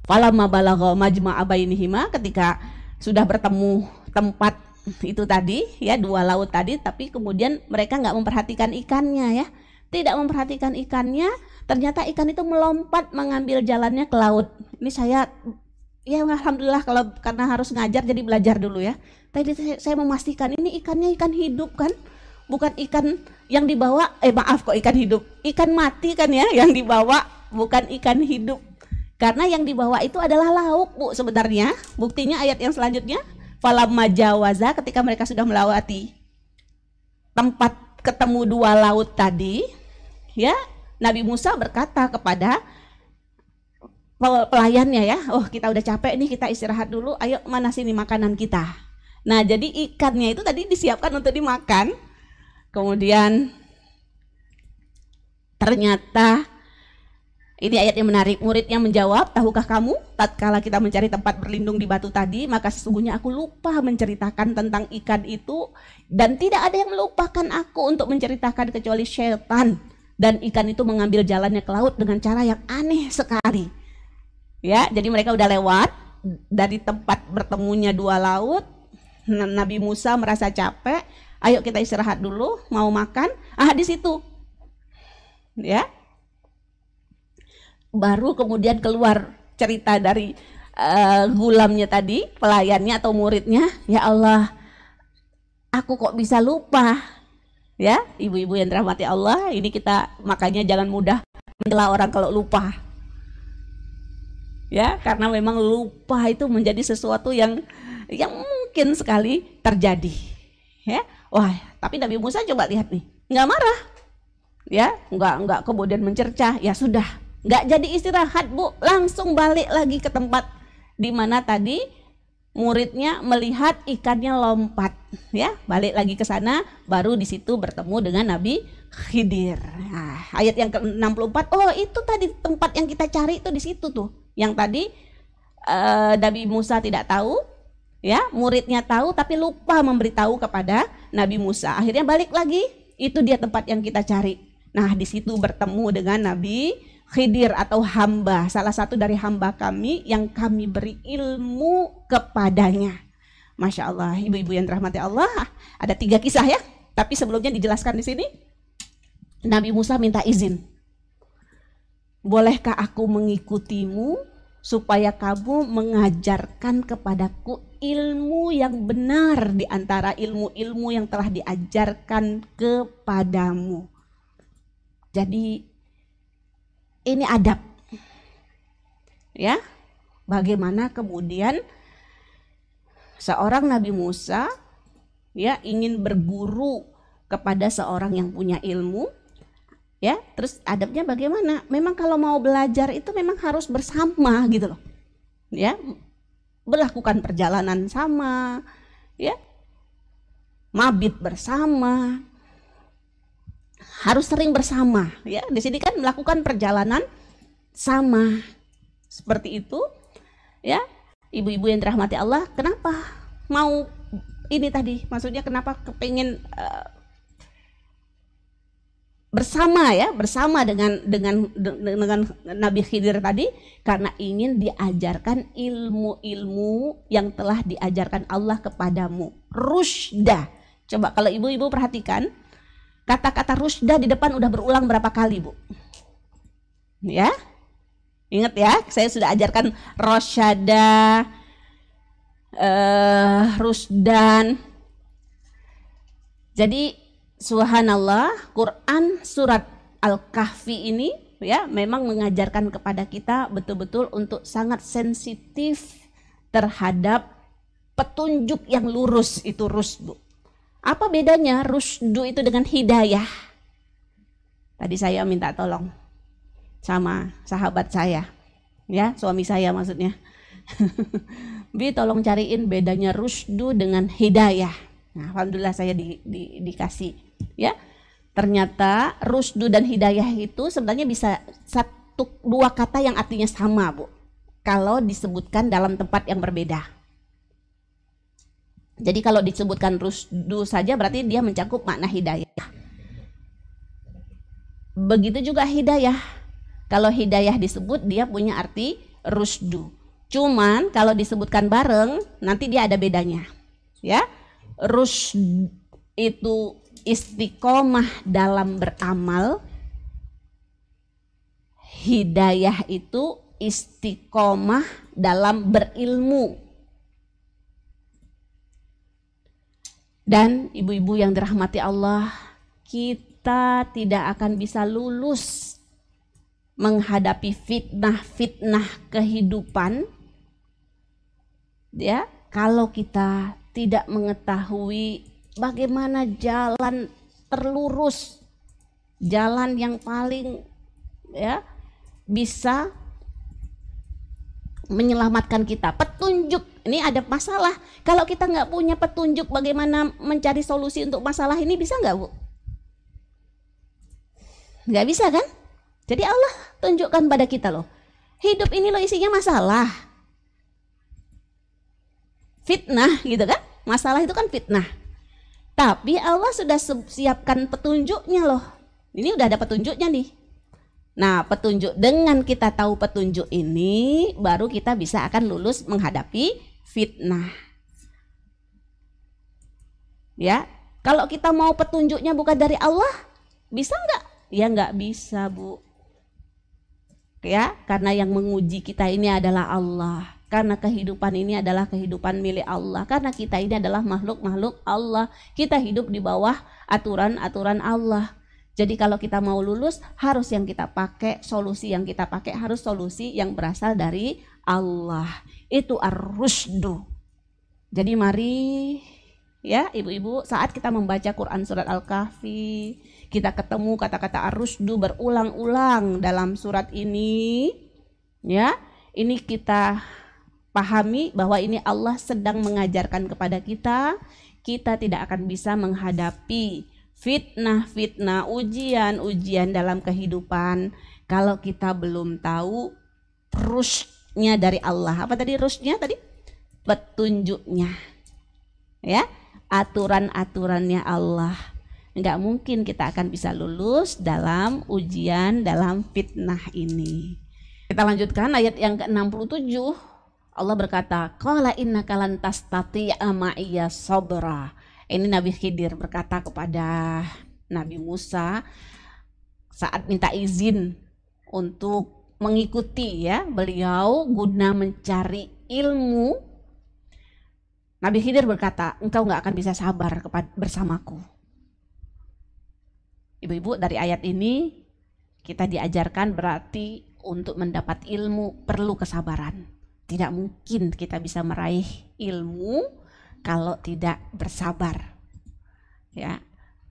Falamma balagha majma'a bainihima, ketika sudah bertemu tempat itu tadi ya, 2 laut tadi, tapi kemudian mereka nggak memperhatikan ikannya ya, tidak memperhatikan ikannya, ternyata ikan itu melompat mengambil jalannya ke laut. Ini saya ya alhamdulillah, kalau karena harus ngajar jadi belajar dulu ya. Tadi saya memastikan ini ikannya ikan hidup kan, bukan ikan yang dibawa, maaf kok ikan hidup, ikan mati kan ya yang dibawa, bukan ikan hidup. Karena yang dibawa itu adalah lauk bu sebenarnya. Buktinya ayat yang selanjutnya, falamma jawaza, ketika mereka sudah melewati tempat ketemu 2 laut tadi, ya Nabi Musa berkata kepada pelayannya ya, oh kita udah capek nih, kita istirahat dulu, ayo mana sini makanan kita. Nah jadi ikannya itu tadi disiapkan untuk dimakan. Kemudian ternyata ini ayat yang menarik, muridnya menjawab, tahukah kamu tatkala kita mencari tempat berlindung di batu tadi, maka sesungguhnya aku lupa menceritakan tentang ikan itu, dan tidak ada yang melupakan aku untuk menceritakan kecuali syaitan, dan ikan itu mengambil jalannya ke laut dengan cara yang aneh sekali. Ya, jadi mereka udah lewat dari tempat bertemunya 2 laut. Nabi Musa merasa capek, ayo kita istirahat dulu, mau makan. Di situ ya baru kemudian keluar cerita dari gulamnya tadi, pelayannya atau muridnya, ya Allah, aku kok bisa lupa. Ya, ibu-ibu yang dirahmati Allah, ini kita makanya jangan mudah mencela orang kalau lupa. Ya, karena memang lupa itu menjadi sesuatu yang mungkin sekali terjadi. Ya, wah, tapi Nabi Musa coba lihat nih, nggak marah. Ya, nggak kemudian mencercah, ya sudah. Nggak jadi istirahat bu, langsung balik lagi ke tempat di mana tadi muridnya melihat ikannya lompat, ya balik lagi ke sana, baru di situ bertemu dengan Nabi Khidir. Nah, ayat yang ke-64, oh itu tadi tempat yang kita cari itu di situ tuh, yang tadi Nabi Musa tidak tahu, ya muridnya tahu tapi lupa memberitahu kepada Nabi Musa. Akhirnya balik lagi, itu dia tempat yang kita cari. Nah di situ bertemu dengan Nabi Khidir atau hamba, salah satu dari hamba kami yang kami beri ilmu kepadanya. Masya Allah, ibu-ibu yang dirahmati Allah, ada 3 kisah ya. Tapi sebelumnya dijelaskan di sini, Nabi Musa minta izin. Bolehkah aku mengikutimu supaya kamu mengajarkan kepadaku ilmu yang benar di antara ilmu-ilmu yang telah diajarkan kepadamu. Jadi ini adab. Ya. Bagaimana kemudian seorang Nabi Musa ya ingin berguru kepada seorang yang punya ilmu. Ya, terus adabnya bagaimana? Memang kalau mau belajar itu memang harus bersama gitu loh. Ya, melakukan perjalanan sama, ya, mabit bersama, harus sering bersama. Ya, di sini kan melakukan perjalanan sama, seperti itu. Ya, ibu-ibu yang dirahmati Allah, kenapa mau ini tadi? Maksudnya kenapa kepingin bersama ya, bersama dengan Nabi Khidir tadi, karena ingin diajarkan ilmu-ilmu yang telah diajarkan Allah kepadamu. Rusda. Coba kalau ibu-ibu perhatikan, kata-kata rusda di depan udah berulang berapa kali, Bu? Ya. Ingat ya, saya sudah ajarkan rosyada, rusdan. Jadi subhanallah, Quran surat Al-Kahfi ini ya memang mengajarkan kepada kita betul-betul untuk sangat sensitif terhadap petunjuk yang lurus, itu rusdu. Apa bedanya rusdu itu dengan hidayah? Tadi saya minta tolong sama sahabat saya, ya suami saya maksudnya. Bi tolong cariin bedanya rusdu dengan hidayah. Nah, alhamdulillah saya dikasih. Ya, ternyata rusdu dan hidayah itu sebenarnya bisa dua kata yang artinya sama, Bu, kalau disebutkan dalam tempat yang berbeda. Jadi kalau disebutkan rusdu saja berarti dia mencakup makna hidayah. Begitu juga hidayah. Kalau hidayah disebut dia punya arti rusdu. Cuman kalau disebutkan bareng nanti dia ada bedanya. Ya, rusd itu istiqomah dalam beramal, hidayah itu istiqomah dalam berilmu. Dan ibu-ibu yang dirahmati Allah, kita tidak akan bisa lulus menghadapi fitnah-fitnah kehidupan ya kalau kita tidak mengetahui bagaimana jalan terlurus, jalan yang paling ya bisa menyelamatkan kita. Petunjuk, ini ada masalah. Kalau kita nggak punya petunjuk bagaimana mencari solusi untuk masalah ini, bisa nggak, Bu? Nggak bisa kan? Jadi Allah tunjukkan pada kita loh, hidup ini loh isinya masalah, fitnah gitu kan? Masalah itu kan fitnah. Tapi Allah sudah siapkan petunjuknya loh. Ini udah ada petunjuknya nih. Nah, petunjuk, dengan kita tahu petunjuk ini, baru kita bisa akan lulus menghadapi fitnah. Ya, kalau kita mau petunjuknya bukan dari Allah, bisa nggak? Ya nggak bisa, Bu. Ya, karena yang menguji kita ini adalah Allah. Karena kehidupan ini adalah kehidupan milik Allah. Karena kita ini adalah makhluk-makhluk Allah. Kita hidup di bawah aturan-aturan Allah. Jadi kalau kita mau lulus, harus yang kita pakai, solusi yang kita pakai harus solusi yang berasal dari Allah. Itu ar-rusdu. Jadi mari ya ibu-ibu, saat kita membaca Quran surat Al-Kahfi, kita ketemu kata-kata ar-rusdu berulang-ulang dalam surat ini. Ya, ini kita pahami bahwa ini Allah sedang mengajarkan kepada kita tidak akan bisa menghadapi fitnah-fitnah, ujian-ujian dalam kehidupan kalau kita belum tahu rusnya dari Allah. Apa tadi rusnya tadi? Petunjuknya. Ya, aturan-aturannya Allah. Enggak mungkin kita akan bisa lulus dalam ujian, dalam fitnah ini. Kita lanjutkan ayat yang ke-67. Allah berkata, qala innaka lan tastati'a ma'iya sabra. Ini Nabi Khidir berkata kepada Nabi Musa saat minta izin untuk mengikuti ya beliau guna mencari ilmu, Nabi Khidir berkata, engkau nggak akan bisa sabar bersamaku. Ibu-ibu, dari ayat ini kita diajarkan berarti untuk mendapat ilmu perlu kesabaran. Tidak mungkin kita bisa meraih ilmu kalau tidak bersabar. Ya,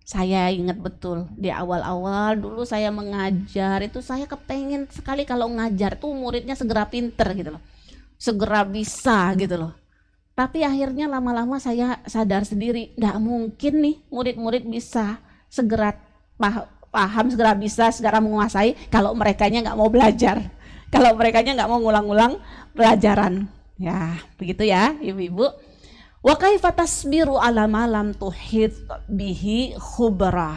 saya ingat betul di awal-awal dulu saya mengajar itu saya kepengen sekali kalau ngajar tuh muridnya segera pinter gitu loh, segera bisa gitu loh. Tapi akhirnya lama-lama saya sadar sendiri, nggak mungkin nih murid-murid bisa segera paham, segera bisa, segera menguasai kalau merekanya nggak mau belajar, kalau merekanya nggak mau ngulang-ngulang pelajaran. Ya, begitu ya ibu-ibu. Wa kaifa tasbiru ala ma lam tuhit bihi khubra.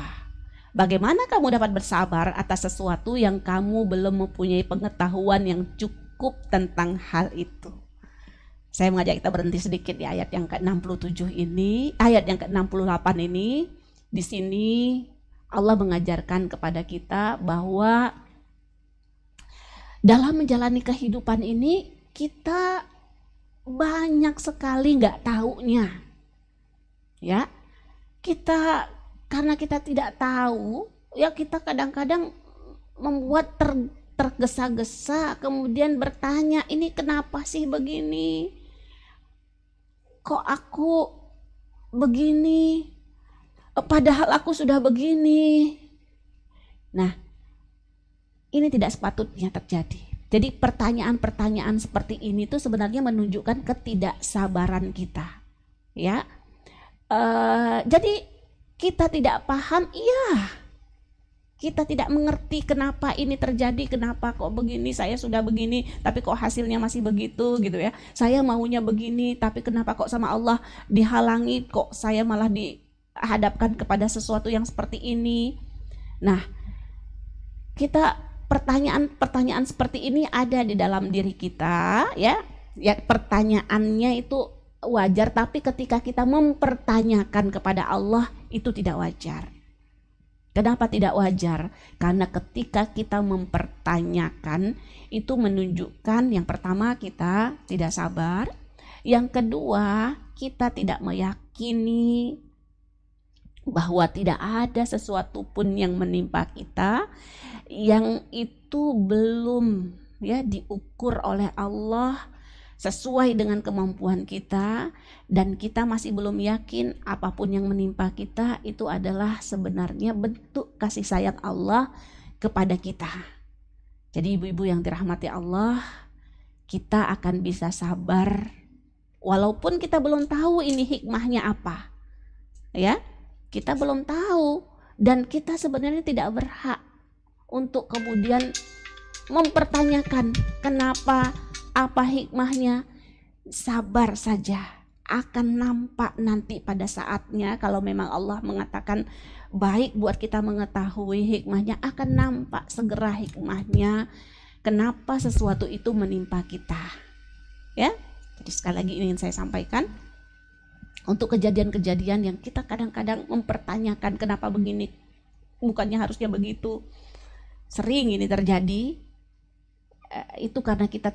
Bagaimana kamu dapat bersabar atas sesuatu yang kamu belum mempunyai pengetahuan yang cukup tentang hal itu. Saya mengajak kita berhenti sedikit di ayat yang ke-67 ini, ayat yang ke-68 ini. Di sini Allah mengajarkan kepada kita bahwa dalam menjalani kehidupan ini kita banyak sekali nggak taunya. Ya, kita karena kita tidak tahu, ya kita kadang-kadang membuat tergesa-gesa, kemudian bertanya, ini kenapa sih begini? Kok aku begini? Padahal aku sudah begini. Nah, ini tidak sepatutnya terjadi. Jadi pertanyaan-pertanyaan seperti ini tuh sebenarnya menunjukkan ketidaksabaran kita. Ya, jadi kita tidak paham, iya. Kita tidak mengerti kenapa ini terjadi, kenapa kok begini, saya sudah begini, tapi kok hasilnya masih begitu gitu ya. Saya maunya begini, tapi kenapa kok sama Allah dihalangi, kok saya malah dihadapkan kepada sesuatu yang seperti ini. Nah, kita pertanyaan-pertanyaan seperti ini ada di dalam diri kita ya. Ya, pertanyaannya itu wajar, tapi ketika kita mempertanyakan kepada Allah itu tidak wajar. Kenapa tidak wajar? Karena ketika kita mempertanyakan itu menunjukkan yang pertama kita tidak sabar, yang kedua kita tidak meyakini bahwa tidak ada sesuatu pun yang menimpa kita yang itu belum ya diukur oleh Allah sesuai dengan kemampuan kita, dan kita masih belum yakin apapun yang menimpa kita itu adalah sebenarnya bentuk kasih sayang Allah kepada kita. Jadi ibu-ibu yang dirahmati Allah, kita akan bisa sabar walaupun kita belum tahu ini hikmahnya apa. Ya, kita belum tahu dan kita sebenarnya tidak berhak untuk kemudian mempertanyakan kenapa, apa hikmahnya. Sabar saja, akan nampak nanti pada saatnya. Kalau memang Allah mengatakan baik buat kita mengetahui hikmahnya, akan nampak segera hikmahnya kenapa sesuatu itu menimpa kita. Ya, jadi sekali lagi ingin saya sampaikan, untuk kejadian-kejadian yang kita kadang-kadang mempertanyakan kenapa begini, bukannya harusnya begitu, sering ini terjadi, itu karena kita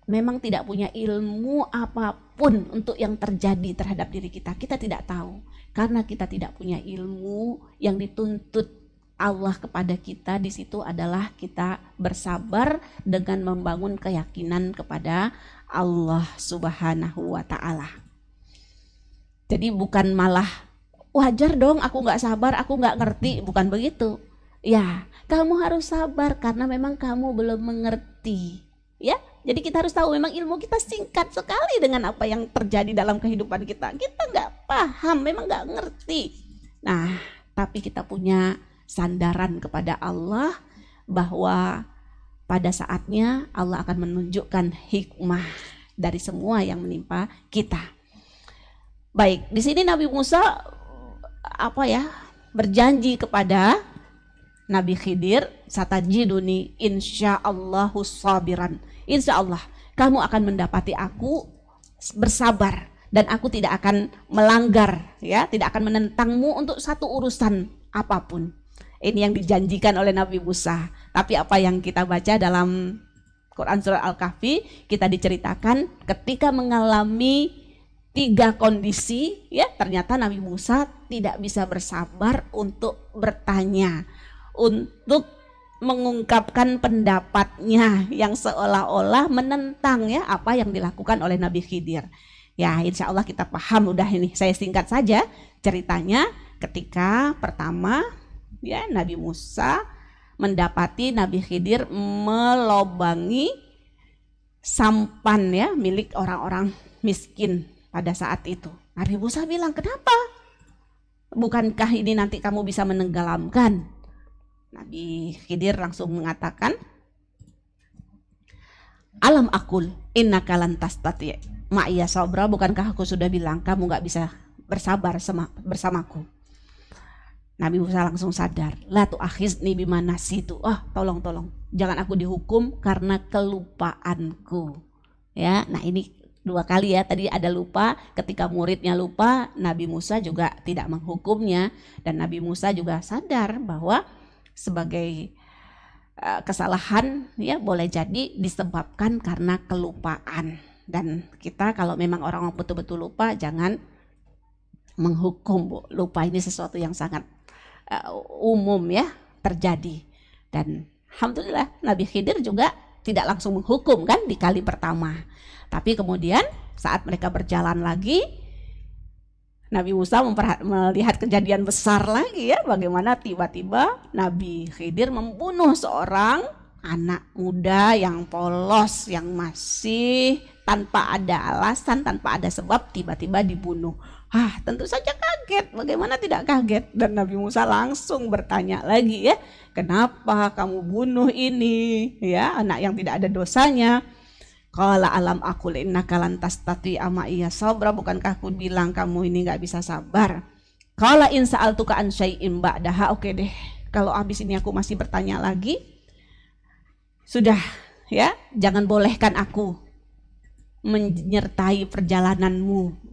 memang tidak punya ilmu apapun untuk yang terjadi terhadap diri kita. Kita tidak tahu. Karena kita tidak punya ilmu, yang dituntut Allah kepada kita di situ adalah kita bersabar dengan membangun keyakinan kepada Allah Subhanahu wa Ta'ala. Jadi bukan malah wajar dong aku nggak sabar, aku nggak ngerti, bukan begitu. Ya, kamu harus sabar karena memang kamu belum mengerti. Ya, jadi kita harus tahu memang ilmu kita singkat sekali dengan apa yang terjadi dalam kehidupan kita. Kita nggak paham, memang nggak ngerti. Nah, tapi kita punya sandaran kepada Allah bahwa pada saatnya Allah akan menunjukkan hikmah dari semua yang menimpa kita. Baik, di sini Nabi Musa berjanji kepada Nabi Khidir, satajiduni insyaallahu sabiran. Insya Allah kamu akan mendapati aku bersabar dan aku tidak akan melanggar, ya, tidak akan menentangmu untuk satu urusan apapun. Ini yang dijanjikan oleh Nabi Musa. Tapi apa yang kita baca dalam Quran Surah Al-Kahfi kita diceritakan ketika mengalami 3 kondisi ya, ternyata Nabi Musa tidak bisa bersabar untuk bertanya, untuk mengungkapkan pendapatnya yang seolah-olah menentang ya apa yang dilakukan oleh Nabi Khidir. Ya, insya Allah kita paham udah ini. Saya singkat saja ceritanya. Ketika pertama ya Nabi Musa mendapati Nabi Khidir melobangi sampan ya milik orang-orang miskin pada saat itu. Nabi Musa bilang, kenapa? Bukankah ini nanti kamu bisa menenggelamkan? Nabi Khidir langsung mengatakan, alam akul innaka lan tastati' ma'iya sabra, bukankah aku sudah bilang kamu gak bisa bersabar bersamaku. Nabi Musa langsung sadar, la tu'akhizni bima nasitu. Tolong jangan aku dihukum karena kelupaanku. Ya, nah ini 2 kali ya, tadi ada lupa, ketika muridnya lupa Nabi Musa juga tidak menghukumnya, dan Nabi Musa juga sadar bahwa sebagai kesalahan ya boleh jadi disebabkan karena kelupaan. Dan kita kalau memang orang betul-betul lupa jangan menghukum, Bu. Lupa ini sesuatu yang sangat umum ya terjadi. Dan alhamdulillah Nabi Khidir juga tidak langsung menghukum kan di kali pertama. Tapi kemudian saat mereka berjalan lagi, Nabi Musa melihat kejadian besar lagi ya, bagaimana tiba-tiba Nabi Khidir membunuh seorang anak muda yang polos, yang masih tanpa ada alasan, tanpa ada sebab tiba-tiba dibunuh. Tentu saja kaget, bagaimana tidak kaget? Dan Nabi Musa langsung bertanya lagi ya, kenapa kamu bunuh ini ya anak yang tidak ada dosanya? Qala alam aqul innaka lan tastati'a ma'iya sabra, bukankah aku bilang kamu ini nggak bisa sabar? Qala in sa'altuka an syai'in ba'daha, oke deh, kalau habis ini aku masih bertanya lagi, sudah ya, jangan bolehkan aku menyertai perjalananmu.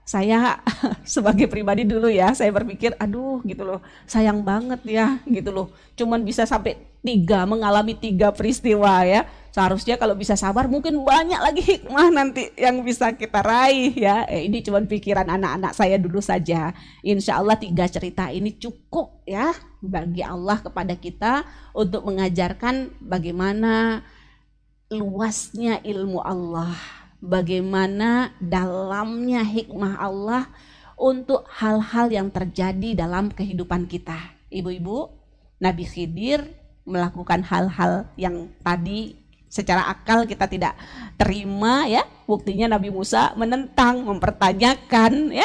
Saya sebagai pribadi dulu ya, saya berpikir aduh gitu loh, sayang banget ya gitu loh, cuman bisa sampai 3, mengalami 3 peristiwa ya. Seharusnya kalau bisa sabar mungkin banyak lagi hikmah nanti yang bisa kita raih ya. Ini cuman pikiran anak-anak saya dulu saja. Insya Allah 3 cerita ini cukup ya bagi Allah kepada kita untuk mengajarkan bagaimana luasnya ilmu Allah, bagaimana dalamnya hikmah Allah untuk hal-hal yang terjadi dalam kehidupan kita. Ibu-ibu, Nabi Khidir melakukan hal-hal yang tadi secara akal kita tidak terima ya. Buktinya Nabi Musa menentang, mempertanyakan ya.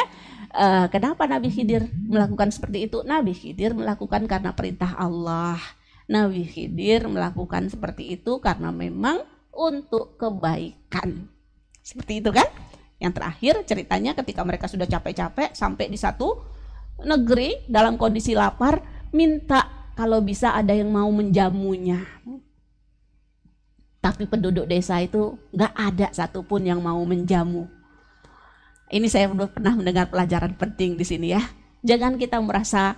Kenapa Nabi Khidir melakukan seperti itu? Nabi Khidir melakukan karena perintah Allah. Nabi Khidir melakukan seperti itu karena memang untuk kebaikan. Seperti itu kan? Yang terakhir ceritanya ketika mereka sudah capek-capek sampai di satu negeri dalam kondisi lapar, minta kalau bisa ada yang mau menjamunya. Tapi penduduk desa itu nggak ada satupun yang mau menjamu. Ini saya belum pernah mendengar pelajaran penting di sini ya. Jangan kita merasa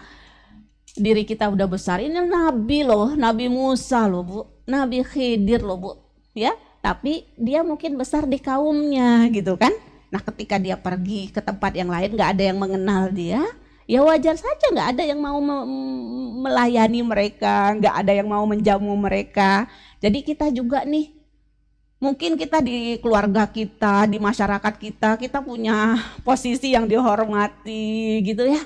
diri kita udah besar. Ini Nabi loh, Nabi Musa loh Bu, Nabi Khidir loh Bu, ya. Tapi dia mungkin besar di kaumnya gitu kan. Nah ketika dia pergi ke tempat yang lain nggak ada yang mengenal dia, ya wajar saja nggak ada yang mau melayani mereka, nggak ada yang mau menjamu mereka. Jadi kita juga nih, mungkin kita di keluarga kita, di masyarakat kita, kita punya posisi yang dihormati gitu ya.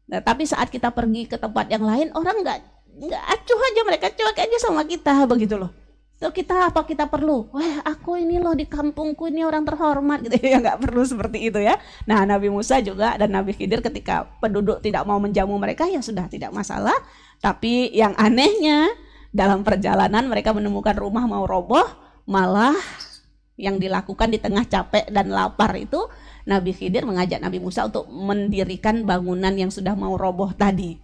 Nah, tapi saat kita pergi ke tempat yang lain, orang nggak acuh aja, mereka cuek aja sama kita begitu loh. So kita apa kita perlu? Wah aku ini loh di kampungku ini orang terhormat gitu ya, nggak perlu seperti itu ya. Nah Nabi Musa juga dan Nabi Khidir ketika penduduk tidak mau menjamu mereka ya sudah tidak masalah. Tapi yang anehnya dalam perjalanan mereka menemukan rumah mau roboh, malah yang dilakukan di tengah capek dan lapar itu Nabi Khidir mengajak Nabi Musa untuk mendirikan bangunan yang sudah mau roboh tadi.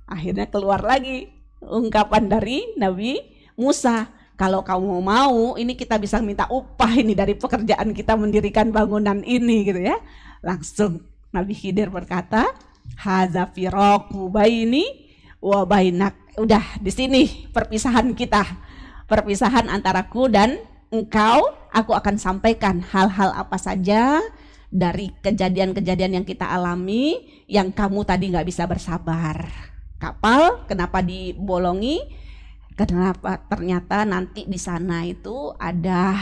Akhirnya keluar lagi ungkapan dari Nabi Musa, kalau kamu mau ini kita bisa minta upah ini dari pekerjaan kita mendirikan bangunan ini gitu ya. Langsung Nabi Khidir berkata, hadza firaqu baini wa bainak. Udah di sini perpisahan kita. perpisahan antaraku dan engkau. Aku akan sampaikan hal-hal apa saja dari kejadian-kejadian yang kita alami yang kamu tadi nggak bisa bersabar. Kapal kenapa dibolongi? Kenapa ternyata nanti di sana itu ada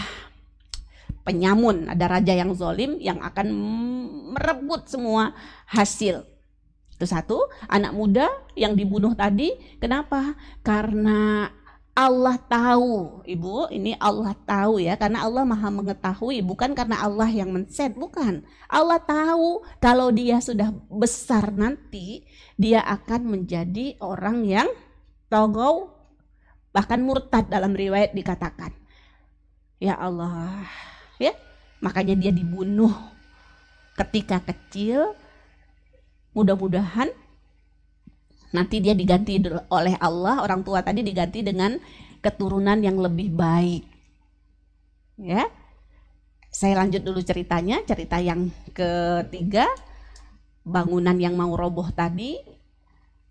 penyamun, ada raja yang zalim yang akan merebut semua hasil. Itu satu. Anak muda yang dibunuh tadi, kenapa? Karena Allah tahu, Ibu, ini Allah tahu ya, karena Allah Maha mengetahui, bukan karena Allah yang men-set, bukan. Allah tahu kalau dia sudah besar nanti, dia akan menjadi orang yang togau, bahkan murtad dalam riwayat dikatakan. Ya Allah, ya, makanya dia dibunuh ketika kecil. Mudah-mudahan nanti dia diganti oleh Allah, orang tua tadi diganti dengan keturunan yang lebih baik. Ya, saya lanjut dulu ceritanya. Cerita yang ketiga, bangunan yang mau roboh tadi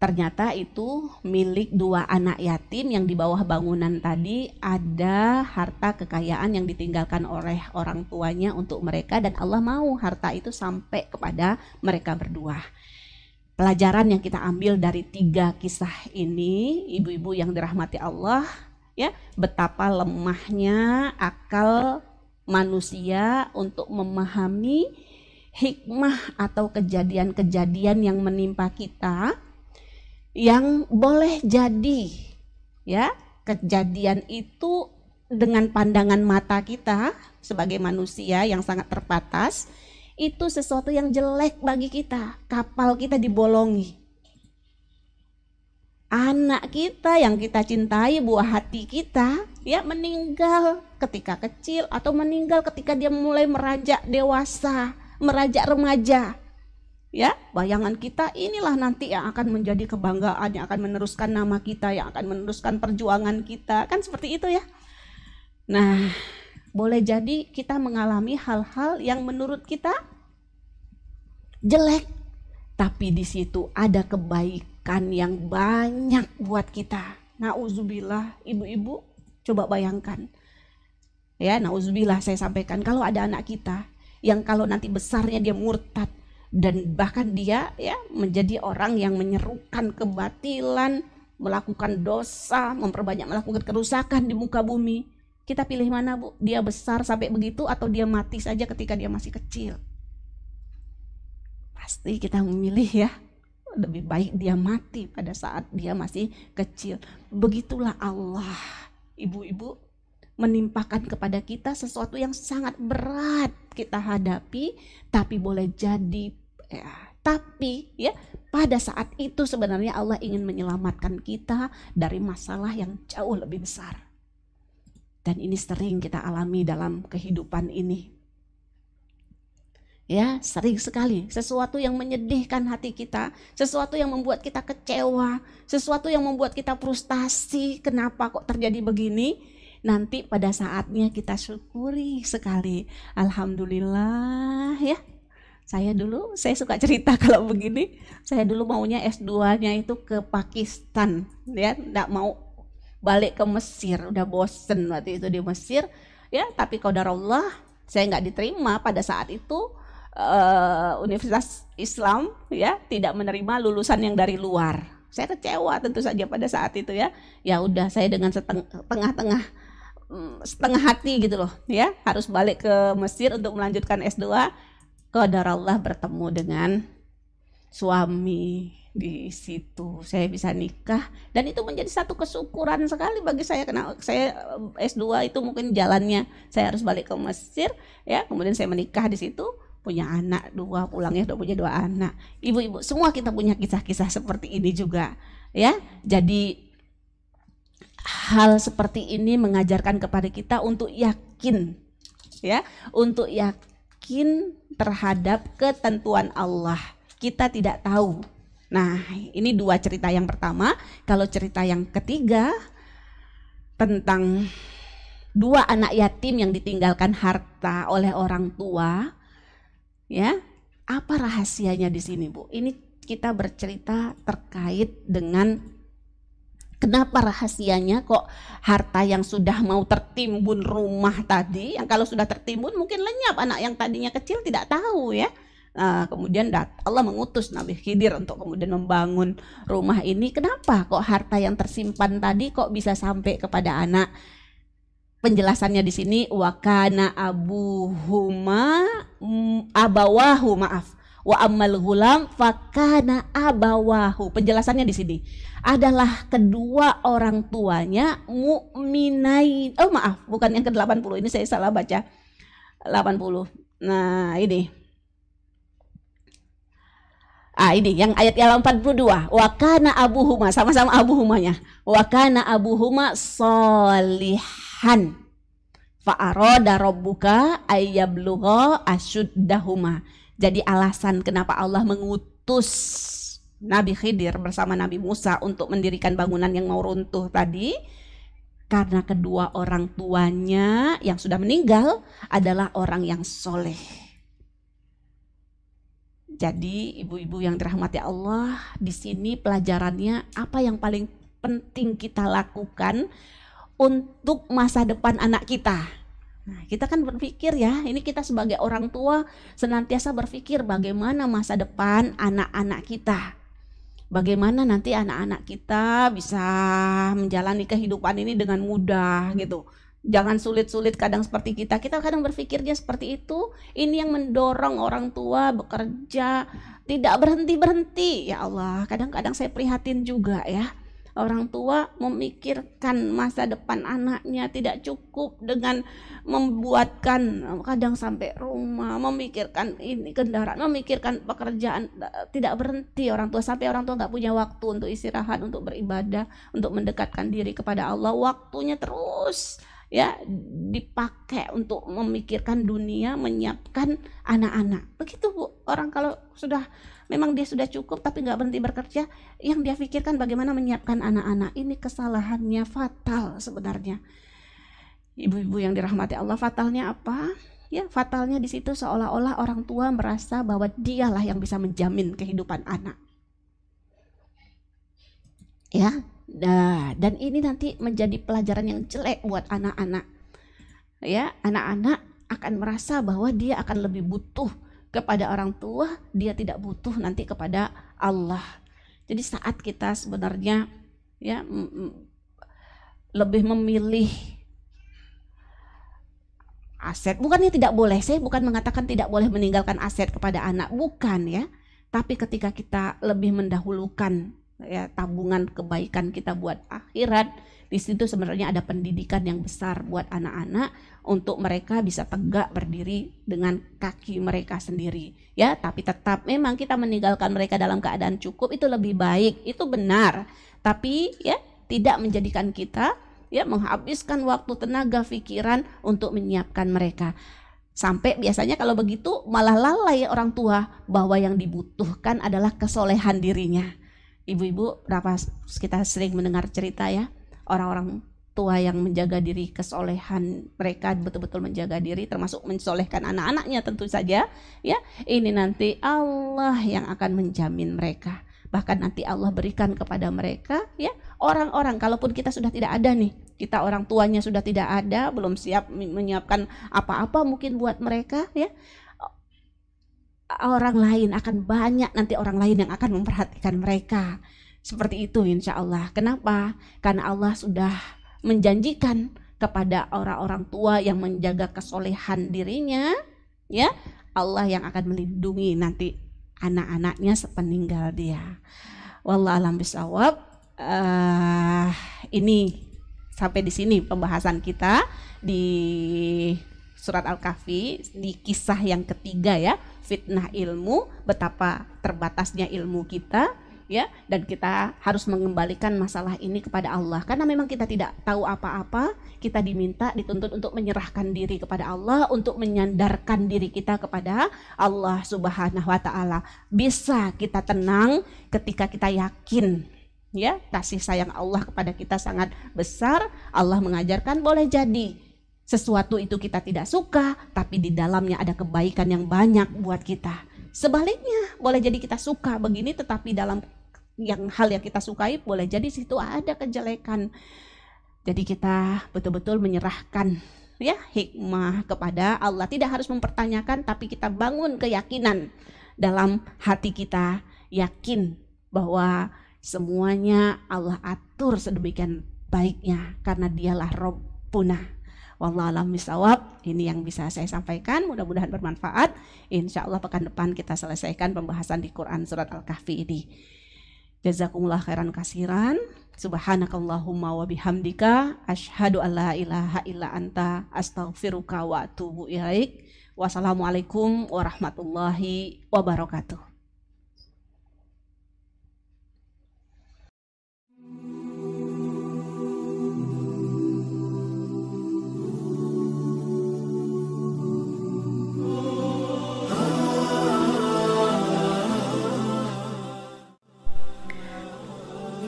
ternyata itu milik dua anak yatim yang di bawah bangunan tadi ada harta kekayaan yang ditinggalkan oleh orang tuanya untuk mereka, dan Allah mau harta itu sampai kepada mereka berdua. Pelajaran yang kita ambil dari 3 kisah ini, ibu-ibu yang dirahmati Allah, ya, betapa lemahnya akal manusia untuk memahami hikmah atau kejadian-kejadian yang menimpa kita, yang boleh jadi ya kejadian itu dengan pandangan mata kita sebagai manusia yang sangat terbatas itu sesuatu yang jelek bagi kita. Kapal kita dibolongi, anak kita yang kita cintai, buah hati kita ya meninggal ketika kecil atau meninggal ketika dia mulai merajak dewasa, merajak remaja. Ya, bayangan kita inilah nanti yang akan menjadi kebanggaan, yang akan meneruskan nama kita, yang akan meneruskan perjuangan kita. Kan seperti itu ya. Nah, boleh jadi kita mengalami hal-hal yang menurut kita jelek, tapi di situ ada kebaikan yang banyak buat kita. Nauzubillah, ibu-ibu coba bayangkan. Ya, nauzubillah saya sampaikan, kalau ada anak kita yang kalau nanti besarnya dia murtad dan bahkan dia ya menjadi orang yang menyerukan kebatilan, melakukan dosa, memperbanyak melakukan kerusakan di muka bumi. Kita pilih mana, Bu? Dia besar sampai begitu atau dia mati saja ketika dia masih kecil? Pasti kita memilih ya, lebih baik dia mati pada saat dia masih kecil. Begitulah Allah, ibu-ibu, menimpakan kepada kita sesuatu yang sangat berat kita hadapi, tapi boleh jadi ya, tapi ya pada saat itu sebenarnya Allah ingin menyelamatkan kita dari masalah yang jauh lebih besar. Dan ini sering kita alami dalam kehidupan ini. Ya, sering sekali sesuatu yang menyedihkan hati kita, sesuatu yang membuat kita kecewa, sesuatu yang membuat kita frustasi, kenapa kok terjadi begini? Nanti pada saatnya kita syukuri sekali. Alhamdulillah ya. Saya suka cerita kalau begini. Saya dulu maunya S2-nya itu ke Pakistan ya, enggak mau balik ke Mesir, udah bosen waktu itu di Mesir ya, tapi qadarullah saya nggak diterima pada saat itu. Universitas Islam ya tidak menerima lulusan yang dari luar. Saya kecewa tentu saja pada saat itu ya. Ya udah, saya dengan setengah hati gitu loh ya, harus balik ke Mesir untuk melanjutkan S2. Qadarullah bertemu dengan suami di situ, saya bisa nikah, dan itu menjadi satu kesyukuran sekali bagi saya karena saya S2 itu mungkin jalannya saya harus balik ke Mesir ya, kemudian saya menikah di situ, punya anak 2, pulangnya udah punya 2 anak. Ibu-ibu semua kita punya kisah-kisah seperti ini juga ya. Jadi hal seperti ini mengajarkan kepada kita untuk yakin ya, untuk yakin terhadap ketentuan Allah. Kita tidak tahu. Nah, ini 2 cerita yang pertama. Kalau cerita yang ketiga tentang 2 anak yatim yang ditinggalkan harta oleh orang tua, ya, apa rahasianya di sini, Bu? Ini kita bercerita terkait dengan Kenapa rahasianya kok harta yang sudah mau tertimbun rumah tadi, yang kalau sudah tertimbun mungkin lenyap, anak yang tadinya kecil tidak tahu ya. Nah, kemudian Allah mengutus Nabi Khidir untuk kemudian membangun rumah ini. Kenapa kok harta yang tersimpan tadi kok bisa sampai kepada anak? Penjelasannya di sini wakana abawahu wa ammal ghulam fakana abawahu. Penjelasannya di sini adalah kedua orang tuanya mukminain. Oh maaf, bukan yang ke-80. Ini saya salah baca. 80. Nah, ini. Ini yang ayat yang 42. Wa kana abuhuma, sama-sama abuhumanya. Wa kana abuhuma sholihan. Fa arada rabbuka ayyablugha ashuddahuma. Jadi alasan kenapa Allah mengutus Nabi Khidir bersama Nabi Musa untuk mendirikan bangunan yang mau runtuh tadi, karena kedua orang tuanya yang sudah meninggal adalah orang yang soleh. Jadi ibu-ibu yang dirahmati Allah, di sini pelajarannya apa yang paling penting kita lakukan untuk masa depan anak kita. Nah, kita kan berpikir ya, ini kita sebagai orang tua senantiasa berpikir bagaimana masa depan anak-anak kita. Bagaimana nanti anak-anak kita bisa menjalani kehidupan ini dengan mudah gitu. Jangan sulit-sulit kadang seperti kita. Kita kadang berpikirnya seperti itu. Ini yang mendorong orang tua bekerja tidak berhenti-berhenti. Ya Allah, kadang-kadang saya prihatin juga ya. Orang tua memikirkan masa depan anaknya, tidak cukup dengan membuatkan kadang sampai rumah, memikirkan ini kendaraan, memikirkan pekerjaan, tidak berhenti orang tua, sampai orang tua nggak punya waktu untuk istirahat, untuk beribadah, untuk mendekatkan diri kepada Allah. Waktunya terus ya dipakai untuk memikirkan dunia, menyiapkan anak-anak. Begitu Bu, orang kalau sudah memang dia sudah cukup tapi nggak berhenti bekerja, yang dia pikirkan bagaimana menyiapkan anak-anak. Ini kesalahannya fatal sebenarnya. Ibu-ibu yang dirahmati Allah, fatalnya apa? Ya, fatalnya di situ seolah-olah orang tua merasa bahwa dialah yang bisa menjamin kehidupan anak. Ya, dan ini nanti menjadi pelajaran yang jelek buat anak-anak. Ya, anak-anak akan merasa bahwa dia akan lebih butuh kepada orang tua, dia tidak butuh nanti kepada Allah. Jadi saat kita sebenarnya ya lebih memilih aset, bukannya tidak boleh, saya bukan mengatakan tidak boleh meninggalkan aset kepada anak, bukan ya. Tapi ketika kita lebih mendahulukan ya tabungan kebaikan kita buat akhirat, di situ sebenarnya ada pendidikan yang besar buat anak-anak untuk mereka bisa tegak berdiri dengan kaki mereka sendiri ya. Tapi tetap memang kita meninggalkan mereka dalam keadaan cukup itu lebih baik, itu benar. Tapi ya tidak menjadikan kita ya menghabiskan waktu, tenaga, pikiran untuk menyiapkan mereka. Sampai biasanya kalau begitu malah lalai orang tua bahwa yang dibutuhkan adalah kesolehan dirinya. Ibu-ibu, berapa kita sering mendengar cerita ya, orang-orang tua yang menjaga diri, kesolehan mereka betul-betul menjaga diri, termasuk mensolehkan anak-anaknya tentu saja ya. Ini nanti Allah yang akan menjamin mereka. Bahkan nanti Allah berikan kepada mereka ya orang-orang, kalaupun kita sudah tidak ada nih, kita orang tuanya sudah tidak ada, belum siap menyiapkan apa-apa mungkin buat mereka ya, orang lain akan banyak nanti orang lain yang akan memperhatikan mereka. Seperti itu insya Allah. Kenapa? Karena Allah sudah menjanjikan kepada orang-orang tua yang menjaga kesolehan dirinya ya, Allah yang akan melindungi nanti anak-anaknya sepeninggal dia. Wallahu a'lam bishawab. Ini sampai di sini pembahasan kita di surat Al-Kahfi, di kisah yang ketiga ya, fitnah ilmu, betapa terbatasnya ilmu kita ya, dan kita harus mengembalikan masalah ini kepada Allah. Karena memang kita tidak tahu apa-apa, kita dituntut untuk menyerahkan diri kepada Allah, untuk menyandarkan diri kita kepada Allah Subhanahu wa taala. Bisa kita tenang ketika kita yakin ya, kasih sayang Allah kepada kita sangat besar. Allah mengajarkan boleh jadi sesuatu itu kita tidak suka, tapi di dalamnya ada kebaikan yang banyak buat kita. Sebaliknya, boleh jadi kita suka begini tetapi dalam hal yang kita sukai, boleh jadi situ ada kejelekan. Jadi kita betul-betul menyerahkan ya hikmah kepada Allah. Tidak harus mempertanyakan, tapi kita bangun keyakinan dalam hati kita, yakin bahwa semuanya Allah atur sedemikian baiknya karena dialah Rabbuna. Wallahu a'lam bishawab. Ini yang bisa saya sampaikan, mudah-mudahan bermanfaat. Insya Allah pekan depan kita selesaikan pembahasan di Quran surat Al-Kahfi ini. Jazakumullah khairan kasiran. Subhanakallahumma wa bihamdika asyhadu an la ilaha illa anta astaghfiruka wa atubu ilaik. Wassalamualaikum warahmatullahi wabarakatuh.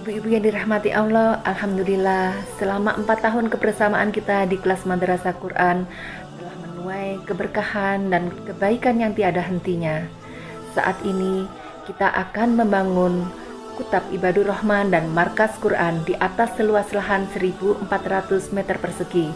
Ibu-ibu yang dirahmati Allah, Alhamdulillah selama 4 tahun kebersamaan kita di kelas Madrasah Quran telah menuai keberkahan dan kebaikan yang tiada hentinya. Saat ini kita akan membangun Kutab Ibadur Rahman dan Markas Quran di atas seluas lahan 1.400 meter persegi.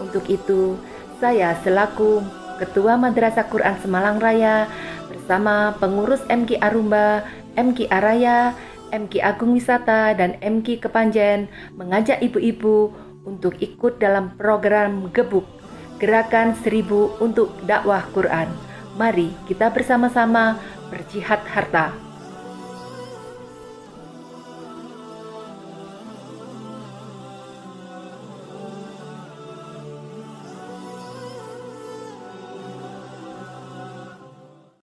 Untuk itu, saya selaku Ketua Madrasah Quran Semalang Raya bersama pengurus MQ Arumba, MQ Araya, MQ Agung Wisata, dan MQ Kepanjen mengajak ibu-ibu untuk ikut dalam program Gebuk, Gerakan 1000 untuk Dakwah Quran. Mari kita bersama-sama berjihad harta.